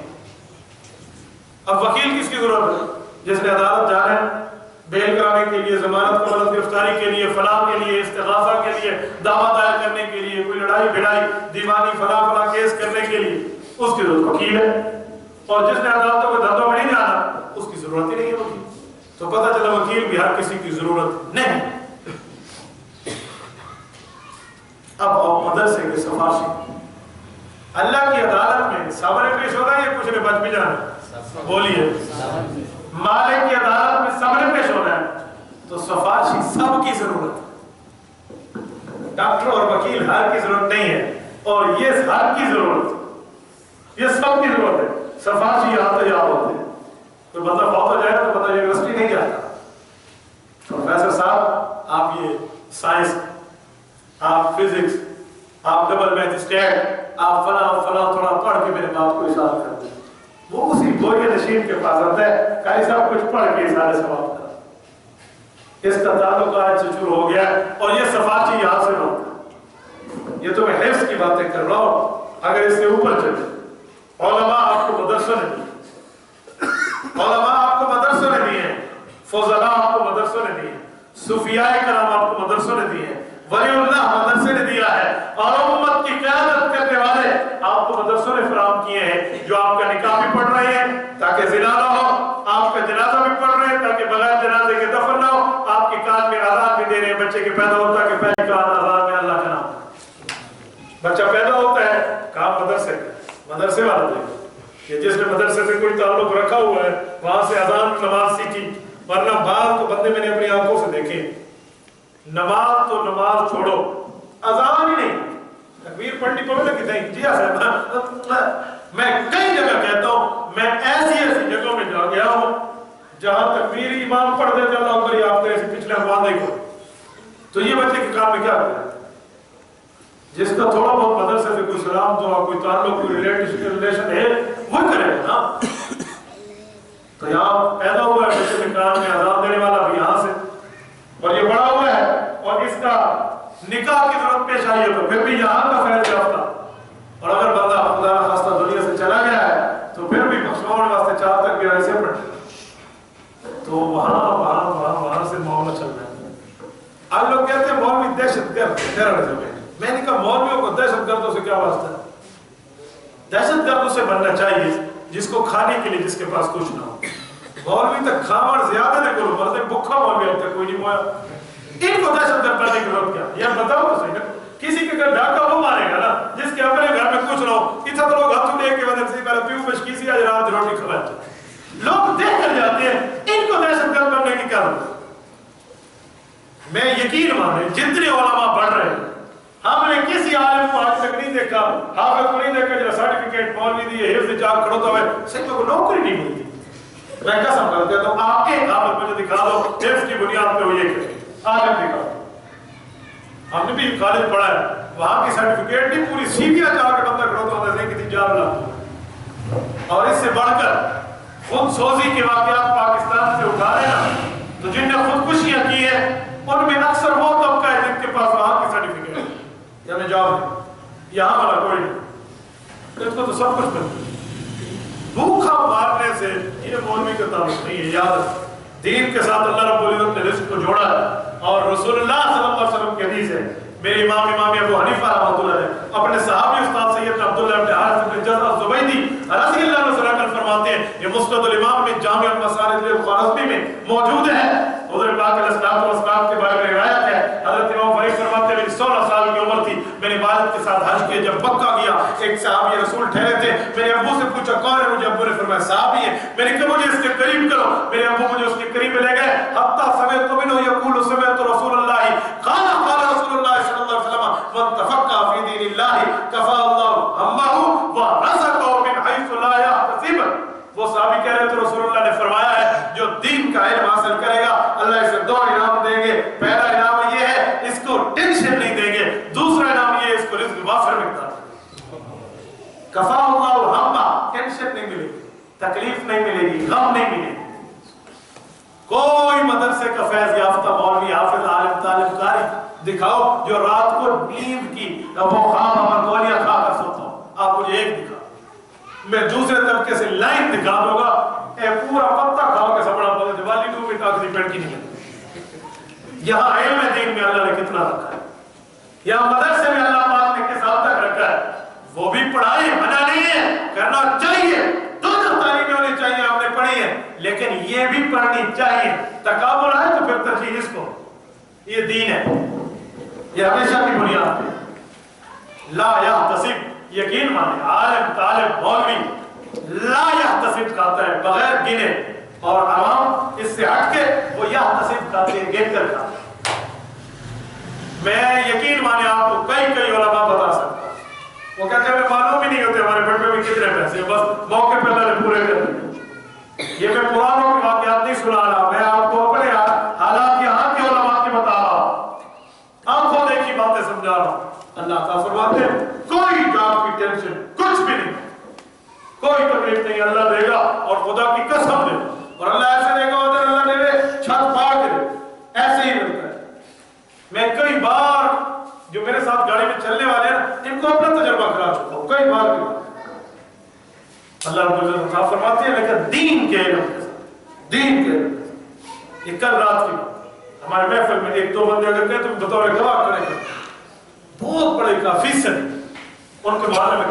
اب وکیل کس کی ضرورت ہے؟ جس نے عدالت جانا ہے بیل کرانے کے لیے، ضمانت کو مدد گرفتاری کے لیے، فلاح کے لیے، استغاثہ کے لیے، دعویٰ دائر کرنے کے لیے، کوئی لڑائی بھڑائی، دیوانی فلاح کیس کرنے کے لیے اس کی ضرورت وکیل ہے. اور جس نے عدالتوں کے دھندوں میں نہیں جانا اس کی ضرورت ہی نہیں ہے وکیل. تو پتہ چلا وکیل بھی ہر کسی کی ضرورت نہیں. اب مدرسے کے سفارشی اللہ کی عدالت میں سامنے پیش ہوتا ہے یا کچھ نے بچ بھی جانا؟ بولیے. مالک کی عدالت میں سامنے پیش ہونا ہے تو سفارشی سب کی ضرورت ہے. ڈاکٹر اور وکیل ہر کی ضرورت نہیں ہے، اور یہ ہر کی ضرورت، یہ سب کی ضرورت ہے۔ سفارشی یہاں تیار ہوتے ہیں، تو بندہ بہت ہو جائے گا تو بندہ یونیورسٹی نہیں جاتا۔ پروفیسر صاحب آپ یہ سائنس، آپ فزکس، آپ ڈبل میتھ اسٹیٹ، آپ فلاں فلاں تھوڑا پڑھ کے میرے باپ کو اشارہ کر دیں، وہ اسی بوئے نشین کے پاس آتا ہے، قاری صاحب کچھ پڑھ کے اشارے ثواب کرا۔ اس کا تعلق آج سے شروع ہو گیا، اور یہ سفارشی یہاں سے ہوتا ہے۔ یہ تو میں حفظ کی باتیں کر رہا ہوں، اگر اس سے اوپر چلے، علماء آپ کو مدرسوں نے دی، علماء آپ کو مدرسوں نے دیے ہیں، فضلاء آپ کو مدرسوں نے دیے ہیں، صوفیاء کرام آپ کو مدرسوں نے دیے ہیں، ولی اللہ مدرسے نے دیا ہے، اور امت کی قیادت کرنے والے آپ کو مدرسوں نے فراہم کیے ہیں، جو آپ کا نکاح بھی پڑھ رہے ہیں تاکہ زنا نہ ہو، آپ کا جنازہ بھی پڑھ رہے ہیں تاکہ بغیر جنازے کے دفن نہ ہو، آپ کے کان میں آزان بھی دے رہے ہیں بچے کے پیدا ہوتا کہ پہلے کان آزان میں اللہ کا نام، بچہ پیدا ہوتا ہے کام مدرسے کا، مدرسے والا دے گا۔ کہ جس نے مدرسے سے کوئی تعلق رکھا ہوا ہے وہاں سے اذان نماز سیکھی، ورنہ بعض تو بندے میں نے اپنی آنکھوں سے دیکھے، نماز تو نماز چھوڑو، اذان ہی نہیں، تکبیر پڑھنی پڑے نا کہ نہیں، جی صاحب میں کئی جگہ کہتا ہوں، میں ایسی ایسی جگہوں میں جا گیا ہوں جہاں تکبیر امام پڑھ دیتے اللہ اکبر، آپ نے ایسے پچھلے اخوان نہیں پڑھ، تو یہ بچے کے کام میں کیا کریں؟ جس کا تھوڑا بہت مدرسے سے کوئی سلام دعا، کوئی تعلق، کوئی ریلیشن ہے وہ کرے گا نا۔ تو یہاں پیدا ہوا ہے بچے کے کام میں اذان دینے والا بھی یہاں سے، اور یہ بڑا ہوا ہے، اور اس کا نکاح کی ضرورت پیش آئی ہے تو پھر بھی یہاں کا فیض یافتہ، اور اگر بندہ خدا نخواستہ دنیا سے چلا گیا ہے تو پھر بھی بخشوانے واسطے چار تک گیا ایسے پڑھے، تو وہاں سے معاملہ چل رہا ہے۔ اب لوگ کہتے ہیں مولوی دہشت گرد ٹیررزم ہے، میں نے کہا مولویوں کو دہشت گردوں سے کیا واسطہ ہے؟ دہشت گردوں سے بننا چاہیے جس کو کھانے کے لیے جس کے پاس کچھ نہ ہو۔ مولوی تک کھاوڑ زیادہ دے کرو، مرتے بھوکا مولوی اب تک کوئی نہیں مویا، ان کو دہشت گرد کرنے کی ضرورت کیا؟ یہ بتاؤ تو صحیح نا، کسی کے گھر ڈاکہ وہ مارے گا نا جس کے اپنے گھر میں کچھ نہ ہو، اتنا تو لوگ ہاتھوں لے کے وجہ سے پہلے پیو بش کسی آج رات روٹی کھوائے، لوگ دیکھ کر جاتے ہیں، ان کو دہشت گرد بننے کی کیا ضرورت؟ میں یقین مانے جتنے علماء پڑھ رہے ہیں، ہم نے کسی عالم کو آج تک نہیں دیکھا، حافظ کو نہیں دیکھا جو سرٹیفکیٹ مولوی دیے حفظ چاک کھڑو تو ہے صحیح کو نوکری نہیں ملتی۔ میں قسم کرتا ہوں تو آپ کے حافظ مجھے دکھا دو حفظ کی بنیاد پہ وہ یہ کریں، عالم دکھا دو۔ ہم نے بھی کالج پڑھا ہے، وہاں کی سرٹیفکیٹ نہیں پوری سیڑھیاں جا کے بندہ کھڑو تو ایسے کسی جاب لا، اور اس سے بڑھ کر خود سوزی کے واقعات پاکستان سے اٹھا رہے ہیں، تو جن نے خودکشیاں کی ہیں ان میں اکثر وہ طبقہ ہے جن کے پاس وہاں کی سرٹیفکیٹ ہے، یا میں جاب نہیں، یہاں والا کوئی نہیں، اس کو تو سب کچھ ملتا ہے۔ بھوکا مارنے سے یہ مولوی کا تعلق نہیں ہے، یاد ہے دین کے ساتھ اللہ رب العزت نے رزق کو جوڑا ہے، اور رسول اللہ صلی اللہ علیہ وسلم کی حدیث ہے، میرے امام ابو حنیفہ رحمۃ اللہ علیہ اپنے صحابی استاد سیدنا عبداللہ بن حارث بن جزء الزبیدی رضی اللہ عنہ سے نقل فرماتے ہیں، یہ مسند الامام میں جامع المسانید الخوارزمی میں موجود ہے، حضور پاک علیہ السلام کے بارے میں روایت ہے، حضرت امام فریق فرماتے ہیں 16 سال کی عمر تھی، میں نے والد کے ساتھ حج کیا، جب مکہ گیا ایک صحابی رسول ٹھہرے تھے، میرے ابو سے پوچھا کون ہے؟ مجھے ابو نے فرمایا صحابی ہے، میں نے کہا مجھے اس کے قریب کرو، میرے ابو مجھے اس کے قریب لے گئے، حتی سمعت منہ یقول سمعت رسول اللہ قال قال رسول اللہ صلی اللہ علیہ وسلم من تفقہ فی دین اللہ کفا اللہ ہمہ ورزقہ من حیث لا یحتسب۔ وہ صحابی کہہ رہے تو رسول اللہ نے فرمایا ہے جو دین کا علم حاصل کرے گا اللہ اسے دو انعام دیں گے، پہلا انعام یہ ہے اس کو ٹینشن نہیں دیں گے، دوسرا انعام یہ ہے اس کو رزق وافر مقدار کفا اللہ ہمہ، ٹینشن نہیں ملے گی، تکلیف نہیں ملے گی، غم نہیں ملے گی۔ کوئی مدرسے کا فیض یافتہ مولوی حافظ عالم طالب قاری دکھاؤ جو رات کو نیند کی وہ خواب امن گولیاں کھا کر سوتا ہوں، آپ مجھے ایک دکھا، میں دوسرے طبقے سے لائن دکھا دوں گا، اے پورا پتہ کھاؤ کے سبڑا پتہ دیوالی 2 منٹ آخری پیڑ کی نہیں ملتی۔ یہاں علم دین میں اللہ نے کتنا رکھا ہے، یہاں مدرسے میں اللہ پاک نے کس حد تک رکھا ہے، وہ بھی پڑھائی منع نہیں ہے، کرنا چاہیے، دونوں تعلیمیں ہونی چاہیے، آپ نے پڑھی ہے، لیکن یہ بھی پڑھنی چاہیے، تکابر ہے تو پھر ترجیح اس کو، یہ دین ہے، یہ ہمیشہ کی بنیاد ہے۔ لا یحتسب، یقین مانے عالم طالب مولوی لا یحتسب کہتا ہے بغیر گنے، اور عوام اس سے ہٹ کے وہ یحتسب کہتے ہیں گن کر کھاتے ہیں۔ میں یقین مانے آپ کو کئی علماء بتا سکتا ہوں، وہ کہتے ہیں معلوم ہی نہیں ہوتے ہمارے فنڈ میں بھی کتنے پیسے، بس موقع پہ اللہ نے پورے کر دیے۔ یہ میں پرانوں کے واقعات نہیں سنا رہا، میں آپ کو اپنے حالات یہاں کے علماء کی بتا رہا ہوں، آنکھوں دیکھی باتیں سمجھا رہا ہوں۔ اللہ تعالیٰ فرماتے ہیں کوئی جاب کی ٹینشن کچھ بھی نہیں، کوئی تکلیف نہیں، اللہ دے گا اور خدا کی قسم دے گا، اور اللہ ایسے دے گا ادھر اللہ دے گا چھت پھاڑ کے ایسے ہی ملتا ہے۔ میں کئی بار جو میرے ساتھ گاڑی میں چلنے والے ہیں ان کو اپنا تجربہ کرا چکا ہوں کئی بار کی بات۔ اللہ رب العزت فرماتے ہیں لیکن دین کے علم کے ساتھ، دین کے علم کے ساتھ۔ یہ کل رات کی بات، ہمارے محفل میں ایک دو بندے اگر کہتے ہیں بطور گواہ کریں گے، بہت بڑے کافی سے ان کے بارے میں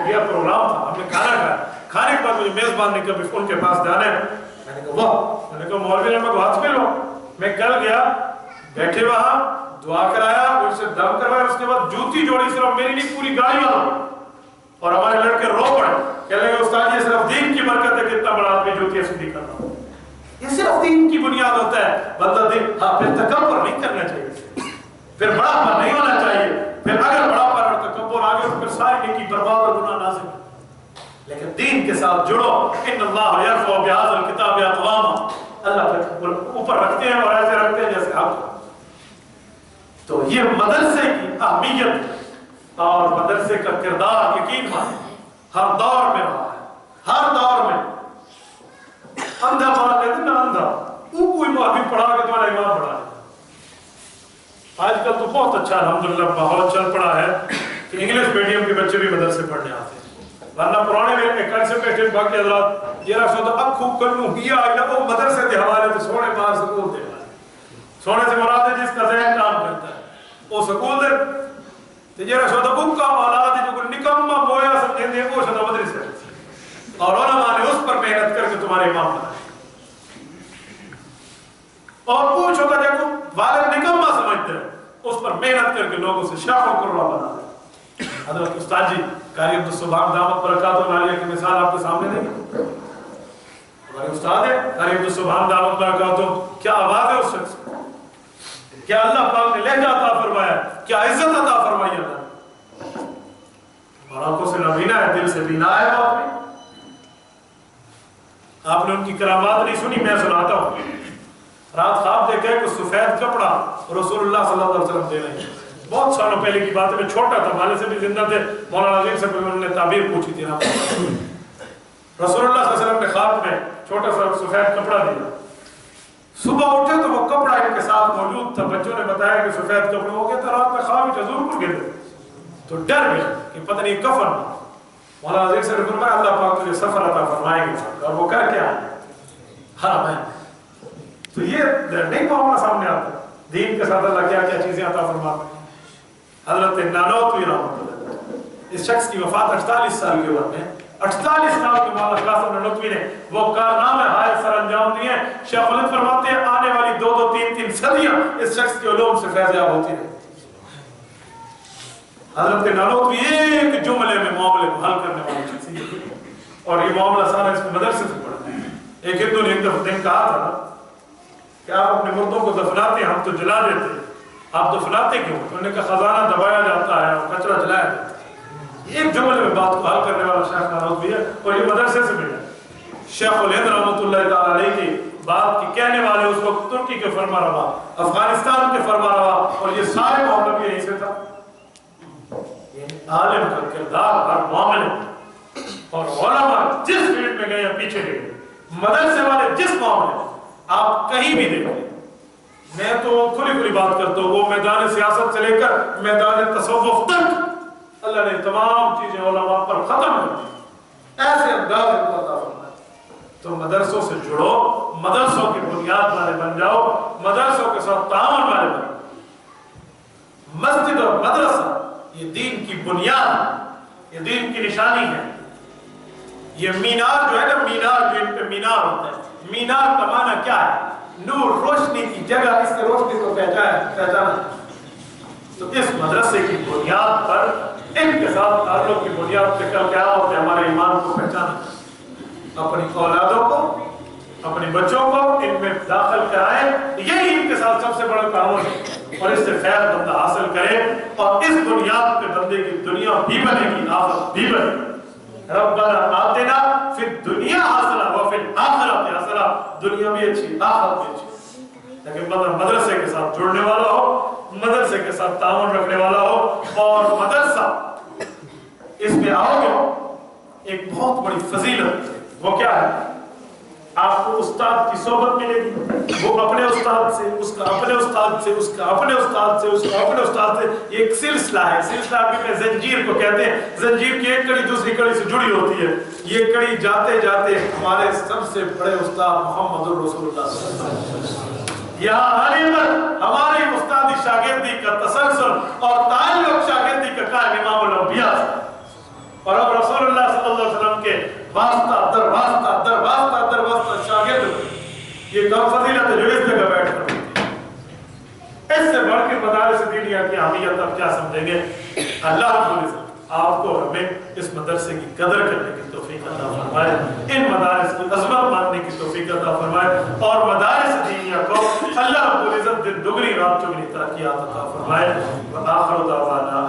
کیا پروگرام تھا، ہم نے کھانا کھایا، کھانے کے بعد مجھے میزبان نے کبھی ان کے پاس جانا ہے، میں نے کہا واہ، میں نے کہا مولوی نے کو ہاتھ پہ لو۔ میں کل گیا، بیٹھے وہاں دعا کرایا، ان سے دم کروایا، اس کے بعد جوتی جوڑی صرف میری نہیں پوری گاڑی والا، اور ہمارے لڑکے رو پڑے، کہنے لگے استاد یہ صرف دین کی برکت ہے کہ اتنا بڑا آدمی جوتی سیدھی کر رہا ہوں۔ یہ صرف دین کی بنیاد ہوتا ہے، بندہ دین پھر تکبر نہیں کرنا چاہیے، پھر بڑا پر نہیں ہونا چاہیے، پھر اگر بڑا پر اور تکبر آ گیا تو پھر ساری نیکی برباد اور گناہ نازل۔ لیکن دین کے ساتھ جڑو، ان اللہ یرفع بہذا الکتاب اقواما، اللہ اوپر رکھتے ہیں اور ایسے رکھتے ہیں جیسے آپ۔ تو یہ مدرسے کی اہمیت اور مدرسے کا کردار یقین مانے ہر دور میں رہا ہے، ہر دور میں۔ اندھا مان لیتے نا، اندھا وہ کوئی مولوی پڑھا کے تمہارا امام پڑھا ہے۔ آج کل تو بہت اچھا الحمدللہ ماحول چل پڑا ہے کہ انگلش میڈیم کے بچے بھی مدرسے پڑھنے آتے ہیں، ورنہ پرانے میں ایک سے بیٹھے باقی حضرات یہ رکھ سو اکھو کنو یہ آئے وہ مدرسے دے حوالے تو سونے باہر سکول دے سونے سے مراد ہے جس کا ذہن کام کرتا ہے وہ سکول دے، تو یہ رکھ سو بک کا اولاد ہے جو نکما مویا سمجھیں دے وہ شدہ مدرسے، اور علماء نے اس پر محنت کر کے تمہارے امام بنائے۔ اور پوچھو گا دیکھو والد نکما سمجھتے ہیں، اس پر محنت کر کے لوگوں سے شاخ و قربہ بنا دے۔ حضرت استاد جی قاری عبدالسبحان دامت برکاتہ العالیہ کی مثال آپ کے سامنے نہیں، ہمارے استاد ہے قاری عبدالسبحان دامت برکاتہ، کیا آواز ہے اس شخص کی، کیا اللہ پاک نے لہجہ عطا فرمایا، کیا عزت عطا فرمائی اللہ، اور آنکھوں سے نبینا ہے، دل سے بینا ہے وہ آدمی۔ آپ نے ان کی کرامات نہیں سنی، میں سناتا ہوں۔ رات خواب دیکھا ہے کہ سفید کپڑا رسول اللہ صلی اللہ علیہ وسلم دے رہے ہیں، بہت سالوں پہلے کی بات ہے، میں چھوٹا تھا، والد سے بھی زندہ تھے، مولانا عظیم سے بھی انہوں نے تعبیر پوچھی تھی نا، رسول اللہ صلی اللہ علیہ وسلم نے خواب میں چھوٹا سا سفید کپڑا دیا، صبح اٹھے تو وہ کپڑا ان کے ساتھ موجود تھا، بچوں نے بتایا کہ سفید کپڑا ہو گیا تھا، رات میں خواب میں حضور کو گئے تو ڈر گئے کہ پتہ نہیں کفن، مولانا عظیم سے نے فرمایا اللہ پاک تجھے سفر عطا فرمائے گا، اور وہ کر کے آئے حرم ہے۔ تو یہ نہیں معاملہ سامنے آتا، دین کے ساتھ اللہ کیا کیا چیزیں عطا فرماتے ہیں۔ حضرت نانوتوی رحمۃ اللہ، اس شخص کی وفات 48 سال کی عمر میں، 48 سال کے مولانا قاسم نانوتوی نے وہ کارنامے ہائے سر انجام دیے ہیں۔ شیخ الہند فرماتے ہیں آنے والی 2-3 صدیاں اس شخص کے علوم سے فیض یاب ہوتی رہی۔ حضرت نانوتوی ایک جملے میں معاملے کو حل کرنے والی شخصیت ہے، اور یہ معاملہ سارا اس کے مدرسے سے پڑھا ہے۔ ایک ہندو نے ایک دن کہا تھا کہ آپ اپنے مردوں کو دفناتے ہیں، ہم تو جلا دیتے ہیں، آپ دفناتے کیوں؟ انہوں نے کہا خزانہ دبایا جاتا ہے اور کچرا جلایا جاتا ہے۔ ایک جملے میں بات کو حل کرنے والا شیخ نانوتوی ہے، اور یہ مدرسے سے ملا۔ شیخ الہند رحمۃ اللہ تعالیٰ علیہ کی بات کی کہنے والے اس وقت ترکی کے فرما روا، افغانستان کے فرما روا، اور یہ سارے معاملے یہیں سے تھا۔ عالم کا کردار ہر معاملے، اور علماء جس فیلڈ میں گئے یا پیچھے گئے، مدرسے والے جس معاملے آپ کہیں بھی دیکھیں، میں تو کھلی بات کرتا ہوں، وہ میدان سیاست سے لے کر میدان تصوف تک اللہ نے تمام چیزیں علماء پر ختم کر دی، ایسے انداز کو عطا فرمایا۔ تو مدرسوں سے جڑو، مدرسوں کی بنیاد والے بن جاؤ، مدرسوں کے ساتھ تعاون والے بن جاؤ۔ مسجد اور مدرسہ یہ دین کی بنیاد، یہ دین کی نشانی ہے۔ یہ مینار جو ہے نا، مینار جو ان پہ مینار ہوتا ہے، مینار کا معنی کیا ہے؟ نور، روشنی کی جگہ، اس سے روشنی کو پہچانا۔ تو اس مدرسے کی بنیاد پر، ان کے ساتھ تعلق کی بنیاد پہ کل قیامت میں ہمارے ایمان کو پہچانا، اپنی اولادوں کو، اپنے بچوں کو ان میں داخل کرائیں، یہی ان کے ساتھ سب سے بڑا قانون ہے۔ اور اس سے خیر بندہ حاصل کرے اور اس بنیاد پہ بندے کی دنیا بھی بنے گی آخرت بھی بنے گی. ربنا آتنا فی الدنیا حسنہ وفی الآخرۃ حسنہ. دنیا بھی اچھی آخرت بھی اچھی. لیکن بندہ مدرسے کے ساتھ جڑنے والا ہو, مدرسے کے ساتھ تعاون رکھنے والا ہو, اور مدرسہ اس میں آؤ گے ایک بہت بڑی فضیلت. وہ کیا ہے؟ آپ کو استاد کی صحبت ملے گی, وہ اپنے استاد سے, اس کا اپنے استاد سے, اس کا اپنے استاد سے, اس کا اپنے استاد سے. یہ ایک سلسلہ ہے. سلسلہ میں زنجیر کو کہتے ہیں. زنجیر کی ایک کڑی دوسری کڑی سے جڑی ہوتی ہے. یہ کڑی جاتے جاتے ہمارے سب سے بڑے استاد محمد رسول اللہ صلی اللہ علیہ وسلم. یہاں علی پر ہماری استادی شاگردی کا تسلسل اور تعلق شاگردی کا قائم امام الانبیاء سے, اور اب رسول اللہ صلی اللہ علیہ وسلم کے واسطہ در واسطہ در واسطہ در واسطہ شاگرد. یہ کم فضیلت ہے جو اس جگہ بیٹھ کر ہوتی ہے. اس سے بڑھ کے مدارس دینیہ کی اہمیت آپ کیا سمجھیں گے. اللہ رب العزت آپ کو ہمیں اس مدرسے کی قدر کرنے کی توفیق عطا فرمائے, ان مدارس کی عظمت ماننے کی توفیق عطا فرمائے, اور مدارس دینیہ کو اللہ رب العزت دن دگنی رات چگنی ترقیات عطا فرمائے. وآخر دعوانا